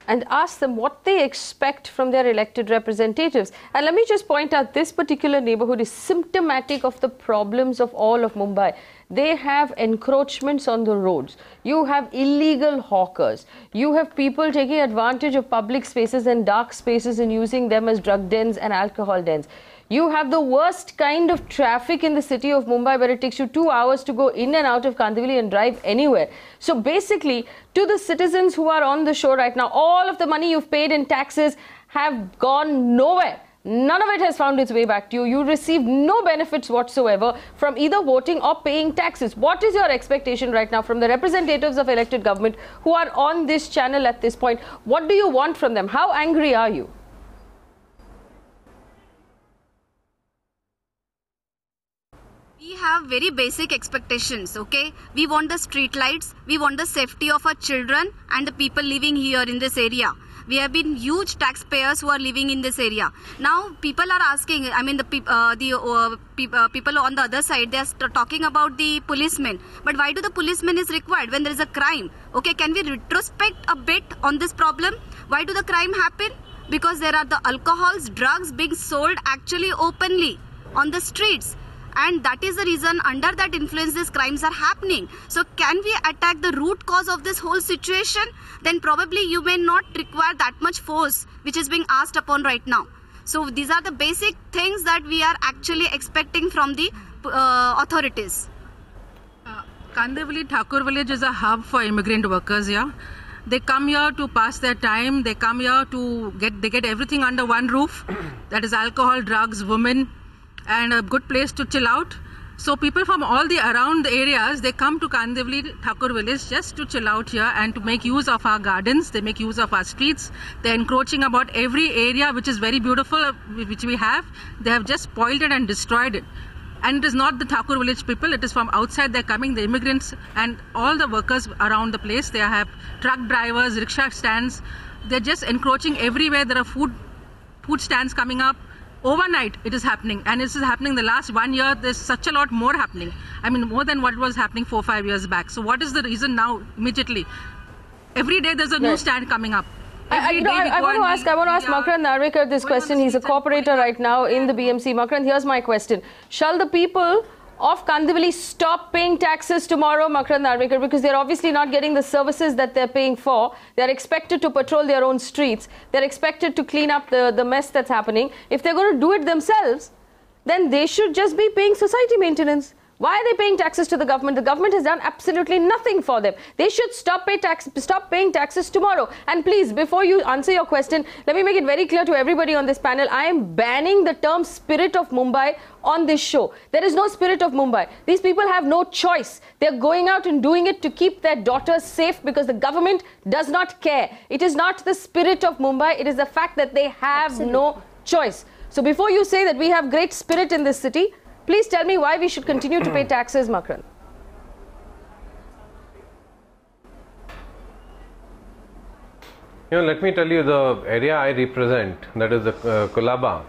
and ask them what they expect from their elected representatives. And let me just point out, this particular neighborhood is symptomatic of the problems of all of Mumbai. They have encroachments on the roads. You have illegal hawkers. You have people taking advantage of public spaces and dark spaces and using them as drug dens and alcohol dens. You have the worst kind of traffic in the city of Mumbai, where it takes you 2 hours to go in and out of Kandivali and drive anywhere. So basically, to the citizens who are on the show right now, all of the money you've paid in taxes have gone nowhere. None of it has found its way back to you. You received no benefits whatsoever from either voting or paying taxes. What is your expectation right now from the representatives of elected government who are on this channel at this point? What do you want from them? How angry are you? We have very basic expectations, okay? We want the street lights, we want the safety of our children and the people living here in this area. We have been huge taxpayers who are living in this area. Now people are asking, I mean the people on the other side, they are talking about the policemen. But why do the policemen is required when there is a crime? Okay, can we retrospect a bit on this problem? Why do the crime happen? Because there are the alcohols, drugs being sold actually openly on the streets. And that is the reason, under that influence, these crimes are happening. So can we attack the root cause of this whole situation? Then probably you may not require that much force which is being asked upon right now. So these are the basic things that we are actually expecting from the authorities. Kandivali Thakur village is a hub for immigrant workers here. They come here to pass their time. They come here to get everything under one roof. That is alcohol, drugs, women, and a good place to chill out. So people from all the around areas, they come to Kandivali Thakur village just to chill out here and to make use of our gardens. They make use of our streets. They're encroaching about every area which is very beautiful, which we have. They have just spoiled it and destroyed it. And it is not the Thakur village people, it is from outside they're coming, the immigrants and all the workers around the place. They have truck drivers, rickshaw stands. They're just encroaching everywhere. There are food stands coming up. Overnight it is happening, and this is happening the last 1 year. There's such a lot more happening. I mean, more than what was happening 4 or 5 years back. So what is the reason now immediately? Every day there's a new stand coming up. I want to ask Makrand Narvekar this question. He's a corporator right now in the BMC. Makrand, here's my question. Shall the people of Kandivali stop paying taxes tomorrow, Makrand Narvekar, because they're obviously not getting the services that they're paying for? They're expected to patrol their own streets. They're expected to clean up the mess that's happening. If they're going to do it themselves, then they should just be paying society maintenance. Why are they paying taxes to the government? The government has done absolutely nothing for them. They should stop paying taxes tomorrow. And please, before you answer your question, let me make it very clear to everybody on this panel, I am banning the term spirit of Mumbai on this show. There is no spirit of Mumbai. These people have no choice. They're going out and doing it to keep their daughters safe because the government does not care. It is not the spirit of Mumbai. It is the fact that they have no choice. So before you say that we have great spirit in this city, please tell me why we should continue to pay taxes, Makrand. Let me tell you, the area I represent, that is the Colaba,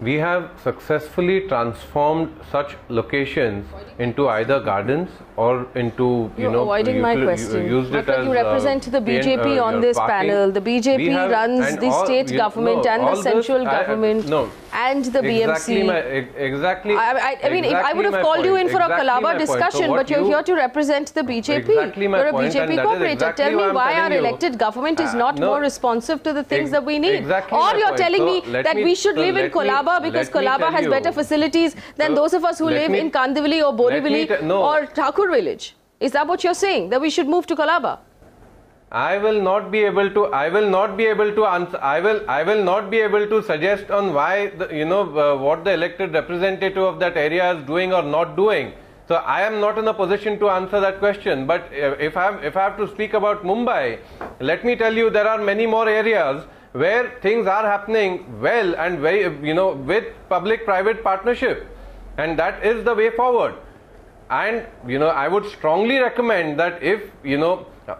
we have successfully transformed such locations into either gardens or into, avoiding my question. Used it as you represent the BJP on this parking. panel. The BJP runs the state government and the central government and the BMC. Exactly. I mean, I would have called you in for a Colaba discussion, but you're here to represent the BJP. You're a BJP corporator. Tell me why our elected government is not more responsive to the things that we need. Or you're telling me that we should live in Colaba because Colaba has better facilities than those of us who live in Kandivali or Borivali or Thakur village. Is that what you're saying? That we should move to Colaba? I will not be able to answer. I will not be able to suggest on why what the elected representative of that area is doing or not doing. So I am not in a position to answer that question. But if I have to speak about Mumbai, let me tell you, there are many more areas where things are happening well and very, with public-private partnership, and that is the way forward. And I would strongly recommend that if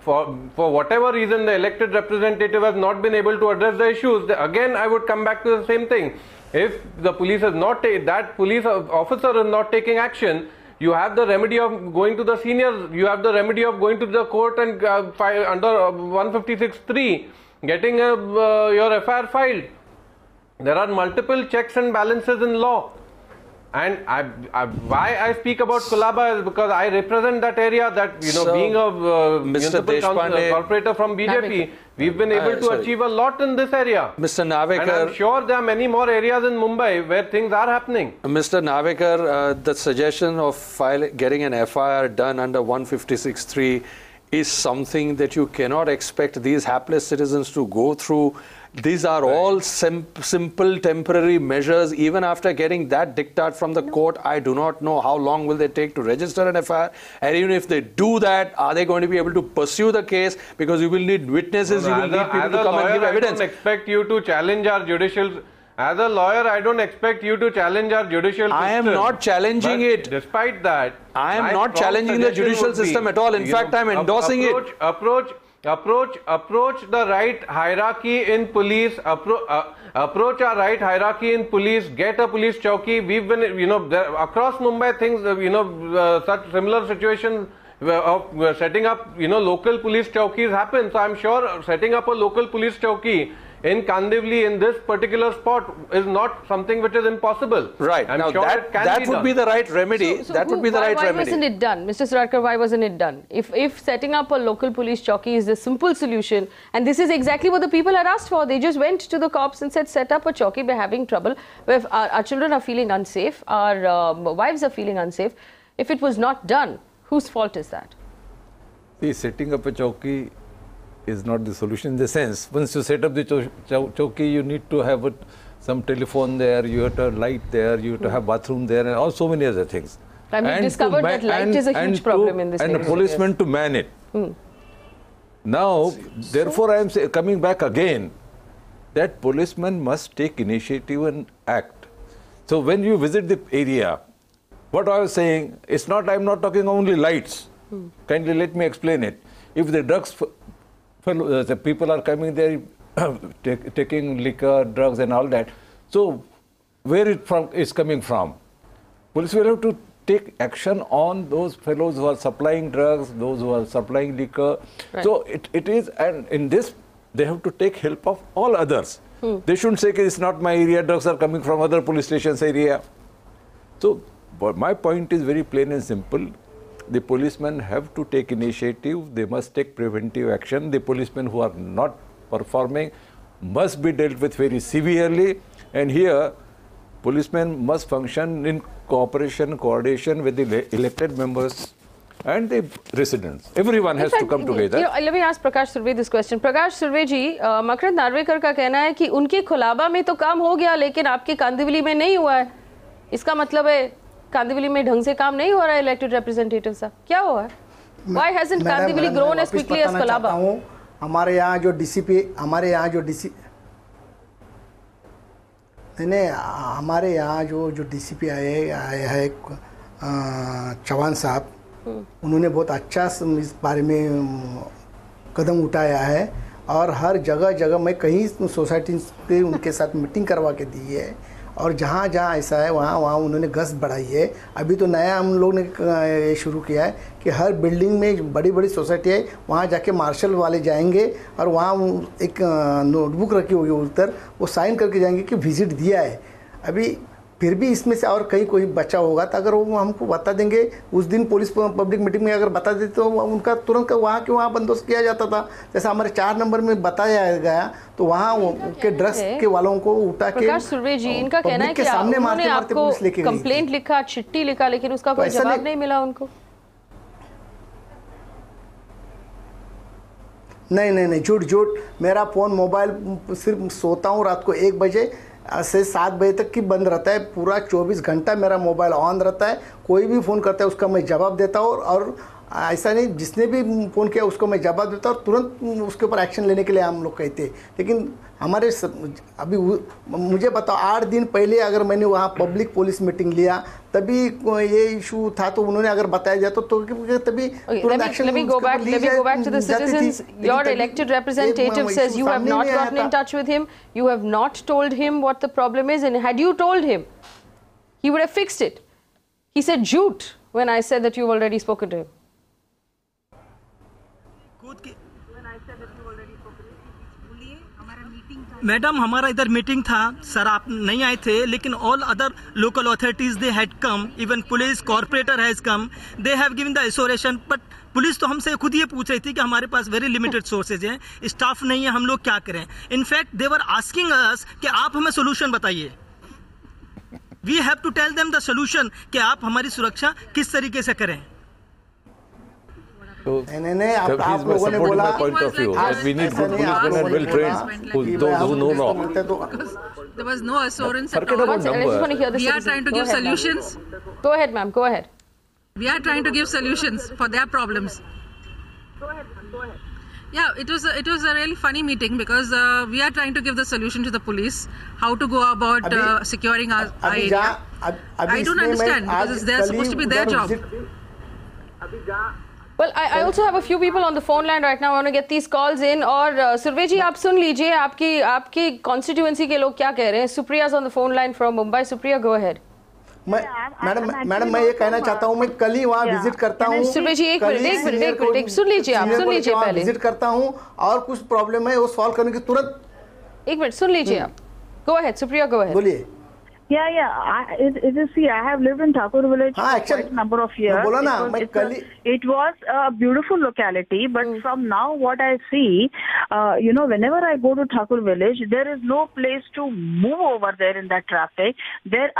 for whatever reason the elected representative has not been able to address the issues, again I would come back to the same thing. If the police is not that police officer is not taking action, you have the remedy of going to the seniors. You have the remedy of going to the court and under 156(3). Getting your FIR filed. There are multiple checks and balances in law. And why I speak about Colaba is because I represent that area, that being a municipal corporator from BJP, we've been able to achieve a lot in this area. Mr. Narvekar, and I'm sure there are many more areas in Mumbai where things are happening. Mr. Narvekar, the suggestion of getting an FIR done under 156(3) is something that you cannot expect these hapless citizens to go through. These are all simple temporary measures. Even after getting that diktat from the court, I do not know how long will they take to register an FIR. And even if they do that, are they going to be able to pursue the case? Because you will need witnesses, you will need people to come and give evidence. I don't expect you to challenge our judicial... As a lawyer, I don't expect you to challenge our judicial system. I am not challenging it. Despite that, I am not challenging the judicial system at all. In fact, I am endorsing it. Approach the right hierarchy in police. Approach our right hierarchy in police. Get a police chowki. We've been, across Mumbai, things, such similar situations of setting up, local police chowkis happen. So I'm sure setting up a local police chowki in Kandivali in this particular spot is not something which is impossible. Right. I'm now sure that would be the right remedy. That would be the right remedy. Why wasn't it done, Mr. Suradkar? Why wasn't it done? If setting up a local police chowki is the simple solution, and this is exactly what the people had asked for, they just went to the cops and said, set up a chowki. We're having trouble. Our children are feeling unsafe. Our wives are feeling unsafe. If it was not done, whose fault is that? See, setting up a chowki is not the solution in the sense, once you set up the chowki, you need to have some telephone there, you have to have light there, you have to have bathroom there, and also many other things. And we've discovered that light is a huge problem in this neighborhood. And a policeman to man it. Now, therefore, I am coming back again, that policeman must take initiative and act. So when you visit the area, what I was saying, it's not, I'm not talking only lights. Kindly let me explain it. If the drugs, the people are coming there taking liquor, drugs and all that, so where it is coming from? Police will have to take action on those fellows who are supplying drugs, those who are supplying liquor. Right. So it is, and in this, they have to take help of all others. They shouldn't say, it's not my area, drugs are coming from other police stations area. So, but my point is very plain and simple. The policemen have to take initiative. They must take preventive action. The policemen who are not performing must be dealt with very severely. And here, policemen must function in cooperation, coordination with the elected members and the residents. Everyone has to come together. Let me ask Prakash Surve this question. Prakash Surve ji, Makrand Narvekar का कहना है कि उनके खुलाबा में तो काम हो गया, लेकिन आपके कांदिवली में नहीं हुआ है. इसका मतलब है कांदिवली में ढंग से काम नहीं हो रहा है इलेक्टेड रिप्रेजेंटेटिव साहब. क्या हुआ है? Why hasn't Kandivali grown as quickly as Colaba? हमारे यहाँ जो डीसीपी, हमारे यहाँ जो डीसीपी आए हैं चौहान साहब, उन्होंने बहुत अच्छा इस बारे में कदम उठाया है और हर जगह मैं कई सोसाइटी पे उनके साथ मीटिंग करवा के दी है और जहाँ ऐसा है वहाँ उन्होंने गश्त बढ़ाई है. अभी तो नया हम लोग ने शुरू किया है कि हर बिल्डिंग में बड़ी सोसाइटी है, वहाँ जाके मार्शल वाले जाएंगे और वहाँ एक नोटबुक रखी होगी उधर, वो साइन करके जाएंगे कि विजिट दिया है. अभी फिर भी इसमें से और कहीं कोई बचा होगा तो अगर वो हमको बता देंगे, उस दिन पुलिस पब्लिक मीटिंग में अगर बता देते तो उनका तुरंत वहाँ के वहाँ बंदोबस्त किया जाता था. जैसा हमारे 4 नंबर में बताया गया तो वहाँ के ड्रग्स के वालों को उठा के प्रकाश सुर्वे जी, इनका कहना है कि उन्होंने आपको कंप्लेंट लिखा, चिट्ठी लिखा, लेकिन उसका कोई जवाब नहीं मिला उनको. नहीं, झूठ. मेरा फोन मोबाइल सिर्फ सोता हूँ रात को 1 बजे से 7 बजे तक की बंद रहता है. पूरा 24 घंटा मेरा मोबाइल ऑन रहता है. कोई भी फ़ोन करता है उसका मैं जवाब देता हूँ और ऐसा नहीं जिसने भी फ़ोन किया उसको मैं जवाब देता हूँ और तुरंत उसके ऊपर एक्शन लेने के लिए हम लोग कहते हैं. लेकिन हमारे अभी मुझे बताओ 8 दिन पहले अगर मैंने वहाँ पब्लिक पुलिस मीटिंग लिया तभी ये इशू था तो उन्होंने अगर बताया जाए तो तभी तुरंत action. Let me go back to the citizens. Your elected representative says you have not gotten in touch with him, you have not told him what the problem is, and had you told him, he would have fixed it. He said jhoot when I said that you've already spoken to him. Madam, हमारा इधर meeting था sir, आप नहीं आए थे, लेकिन all other local authorities they had come, even police corporator has come, they have given the assurance. But police तो हमसे खुद ये पूछ रही थी कि हमारे पास वेरी लिमिटेड सोर्सेज हैं, स्टाफ नहीं है, हम लोग क्या करें. In fact they were asking us कि आप हमें सोल्यूशन बताइए. We have to tell them the solution कि आप हमारी सुरक्षा किस तरीके से करें. नहीं, आप लोगों ने बोला point of view that we need good policemen and well trained, those who know law. There was no assurance at all. We are trying to give solutions. Go ahead, ma'am. Go ahead. We are trying to give solutions for their problems. Go ahead. Yeah, it was a really funny meeting because we are trying to give the solution to the police, how to go about securing our area. I don't understand because they're supposed to be their job. Well, I also have a few people on the phone line right now. I want to get these calls in. और सुर्वे जी, आप सुन लीजिए आपकी constituency के लोग क्या कह रहे हैं. Supriya's on the phone line from Mumbai. Supriya, go ahead. Madam मैं ये कहना चाहता हूँ, मैं कल ही वहाँ विजिट करता हूँ. सुर्वे जी, एक मिनट सुन लीजिए पहले. विजिट करता हूँ और कुछ प्रॉब्लम है वो सॉल्व करने की तुरंत एक मिनट सुन लीजिए आप. Go ahead, Supriya, go ahead. बोलिए. See, I have lived in Thakur village for quite a number of years. It was a beautiful locality, but from now what I see, whenever I go to Thakur village, there is no place to move over there in that traffic. There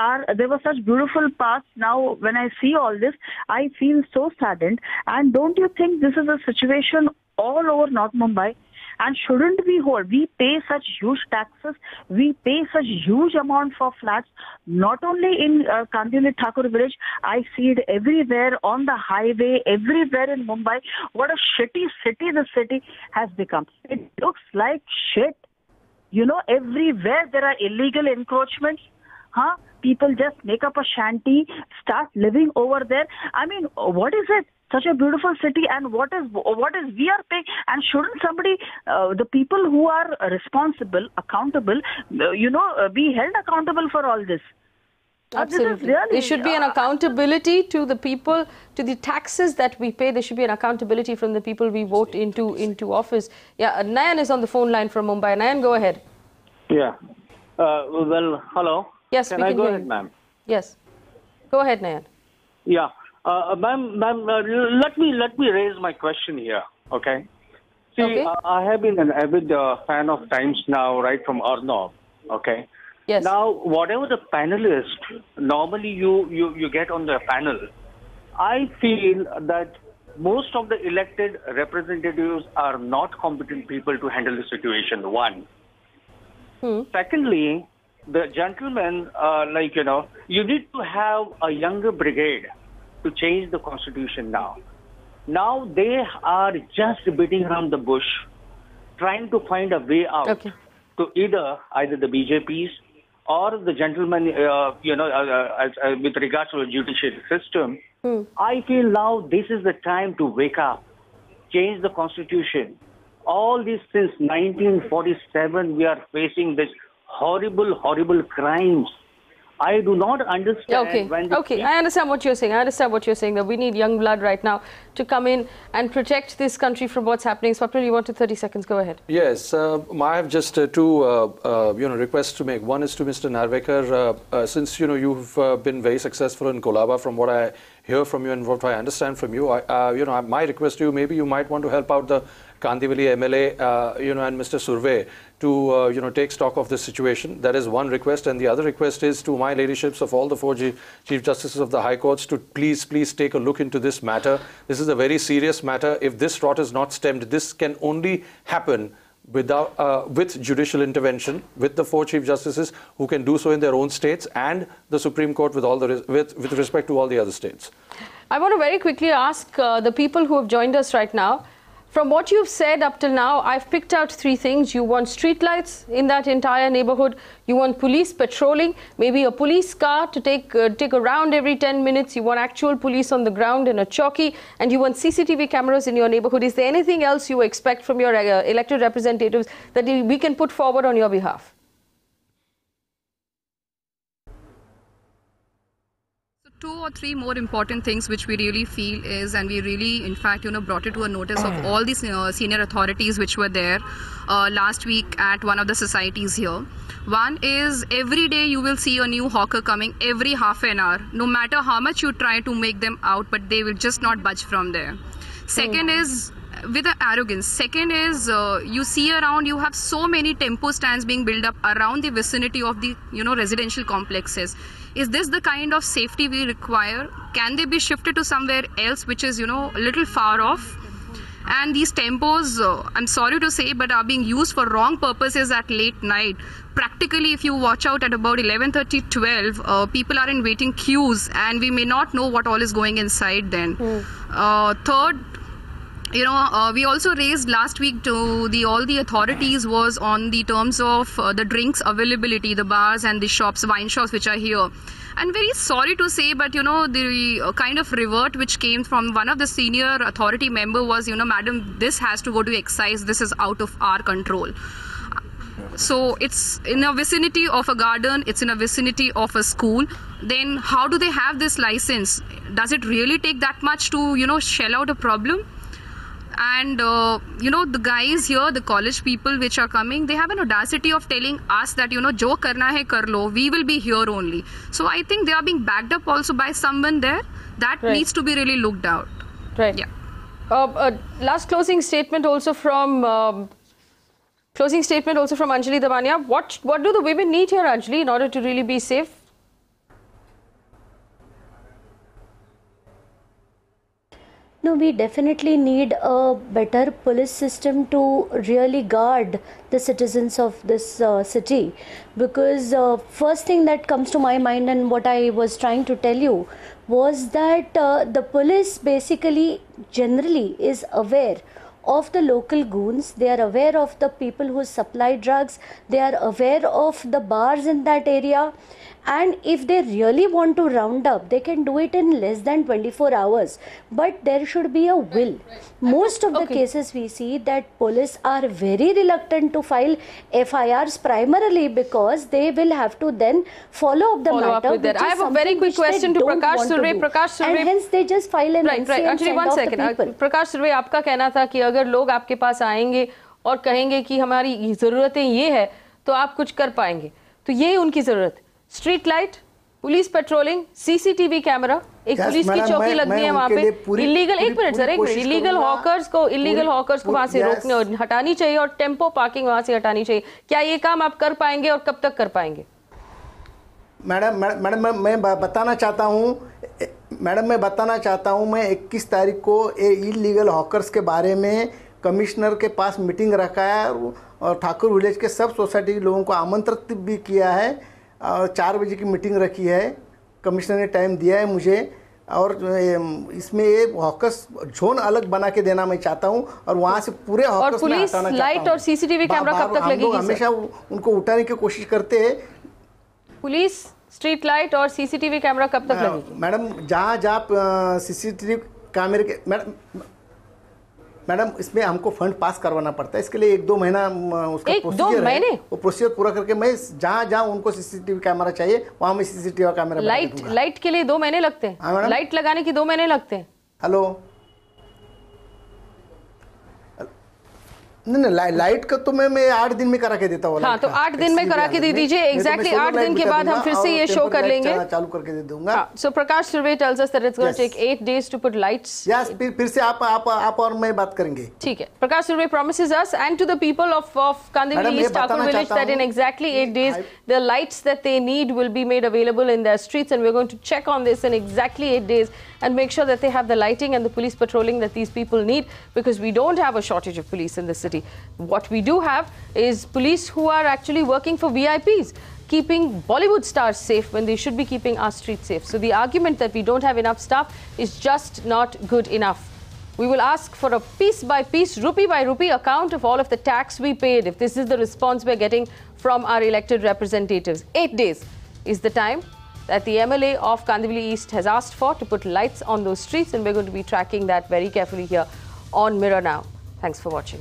were such beautiful paths. Now, when I see all this, I feel so saddened. And don't you think this is a situation all over North Mumbai? And shouldn't we pay such huge taxes, we pay such huge amount for flats, not only in Kandivali Thakur village, I see it everywhere on the highway, everywhere in Mumbai. What a shitty city the city has become. It looks like shit. Everywhere there are illegal encroachments. People just make up a shanty, start living over there. I mean, what is it? Such a beautiful city, and what is we are paying? And shouldn't somebody, the people who are responsible, accountable, be held accountable for all this? Absolutely. There should be an accountability to the people, to the taxes that we pay. There should be an accountability from the people we vote into office. Yeah, Nayan is on the phone line from Mumbai. Nayan, go ahead. Yeah. Hello. Yes, can I go ahead, ma'am? Yes. Go ahead, Nayan. Yeah. Ma'am, let me raise my question here, okay? See, I have been an avid fan of Times Now right from Arnav, okay? Yes. Now, whatever the panelist normally you get on the panel, I feel that most of the elected representatives are not competent people to handle the situation, one. Secondly, the gentlemen, you need to have a younger brigade to change the constitution now. Now they are just beating around the bush, trying to find a way out to either the BJPs or the gentlemen, with regards to the judiciary system. I feel now this is the time to wake up, change the constitution. All this since 1947, we are facing this horrible crimes. I do not understand. I understand what you're saying. That we need young blood right now to come in and protect this country from what's happening. Swapnil, you wanted 30 seconds. Go ahead. Yes, I have just two requests to make. One is to Mr. Narvekar. Since you've been very successful in Kolaba, from what I hear from you and what I understand from you, my request to you, maybe you might want to help out the Kandivali MLA, and Mr. Surve to, take stock of this situation. That is one request. And the other request is to my ladyships of all the four Chief Justices of the High Courts to please take a look into this matter. This is a very serious matter. If this rot is not stemmed, this can only happen with judicial intervention, with the four Chief Justices who can do so in their own states, and the Supreme Court with respect to all the other states. I want to very quickly ask the people who have joined us right now, from what you've said up till now, I've picked out three things. You want streetlights in that entire neighborhood. You want police patrolling, maybe a police car to take a round every 10 minutes. You want actual police on the ground in a chowki, and you want CCTV cameras in your neighborhood. Is there anything else you expect from your elected representatives that we can put forward on your behalf? Two or three more important things which we really feel is, and we really in fact brought it to a notice of all these senior authorities which were there last week at one of the societies here. One is, every day you will see a new hawker coming every half an hour, no matter how much you try to make them out, but they will just not budge from there. Second is, with the arrogance. Second is, you see around, you have so many tempo stands being built up around the vicinity of the residential complexes. Is this the kind of safety we require? Can they be shifted to somewhere else which is a little far off? And these tempos, I'm sorry to say, but are being used for wrong purposes at late night. Practically, if you watch out at about 11:30, 12, people are in waiting queues, and we may not know what all is going inside then. Third, we also raised last week to all the authorities was on the terms of the drinks availability, the bars and the shops, wine shops which are here. And very sorry to say, but the kind of revert which came from one of the senior authority member was, madam, this has to go to excise, this is out of our control. So it's in a vicinity of a garden, it's in a vicinity of a school. Then how do they have this license? Does it really take that much to, shell out a problem? and the guys here, the college people which are coming, they have an audacity of telling us that jo karna hai kar lo, we will be here only. So I think they are being backed up also by someone there. That needs to be really looked out. Right. Yeah. Last closing statement also from Anjali Damania. What do the women need here, Anjali, in order to really be safe? No, we definitely need a better police system to really guard the citizens of this city, because first thing that comes to my mind and what I was trying to tell you was that the police basically generally is aware of the local goons. They are aware of the people who supply drugs. They are aware of the bars in that area. And if they really want to round up, they can do it in less than 24 hours. But there should be a will. Most of the cases we see that police are very reluctant to file FIRs, primarily because they will have to then follow up the matter. I have a very quick question to Prakash Surve. Prakash Surve, and hence they just file an NCA and Anjali, 1 second. Prakash Surve, आपका कहना था कि अगर लोग आपके पास आएंगे और कहेंगे कि हमारी ज़रूरतें ये है, तो आप कुछ कर पाएंगे. तो ये उनकी ज़रूरत. Street light, police patrolling, CCTV camera, एक पुलिस की चौकी लगनी है वहाँ पे. इलीगल, एक मिनट सर, इलीगल हॉकर्स को वहाँ से रोकने और हटानी चाहिए, और टेम्पो पार्किंग वहाँ से हटानी चाहिए. क्या ये काम आप कर पाएंगे और कब तक कर पाएंगे? मैडम मैं बताना चाहता हूँ मैं 21 तारीख को इलीगल हॉकर्स के बारे में कमिश्नर के पास मीटिंग रखा है, और ठाकुर विलेज के सब सोसाइटी के लोगों को आमंत्रित भी किया है, और 4 बजे की मीटिंग रखी है. कमिश्नर ने टाइम दिया है मुझे, और इसमें ये हॉकर्स जोन अलग बना के देना मैं चाहता हूँ, और वहाँ से पूरे हॉकर्स में हटाना चाहता हूँ. लाइट और सीसीटीवी कैमरा कब तक लगेगी? हमेशा उनको उठाने की कोशिश करते हैं. पुलिस, स्ट्रीट लाइट और सीसीटीवी कैमरा कब तक लगेगी? मैडम जहाँ सीसीटीवी कैमरे के मैडम इसमें हमको फंड पास करवाना पड़ता है, इसके लिए 1-2 महीना उसका प्रोसीजर है. वो प्रोसीजर पूरा करके मैं जहाँ उनको सीसीटीवी कैमरा चाहिए वहाँ मैं सीसीटीवी कैमरा. लाइट के लिए 2 महीने लगते हैं. लाइट लगाने के 2 महीने लगते हैं. हेलो, नहीं लाइट का तो मैं 8 दिन में करा के देता हूँ. हाँ, तो 8 दिन में करा के दे दीजिए. एग्जैक्टली 8 दिन के बाद हम फिर से ये शो कर लेंगे. चालू करके दे दूंगा. So Prakash Surve tells us that it's going to take 8 days to put lights. Yes, फिर से आप और मैं बात करेंगे. ठीक है. Prakash Surve promises us and to the people of Kandivali East Thakur village that in exactly 8 days the lights that they need will be made available in their streets, and we're going to check on this in exactly 8 days and make sure that they have the lighting and the police patrolling that these people need, because we don't have a shortage of police in the city. What we do have is police who are actually working for VIPs, keeping Bollywood stars safe when they should be keeping our streets safe. So the argument that we don't have enough staff is just not good enough. We will ask for a piece by piece, rupee by rupee account of all of the tax we paid, if this is the response we're getting from our elected representatives. 8 days is the time that the MLA of Kandivali East has asked for to put lights on those streets, and we're going to be tracking that very carefully here on Mirror Now. Thanks for watching.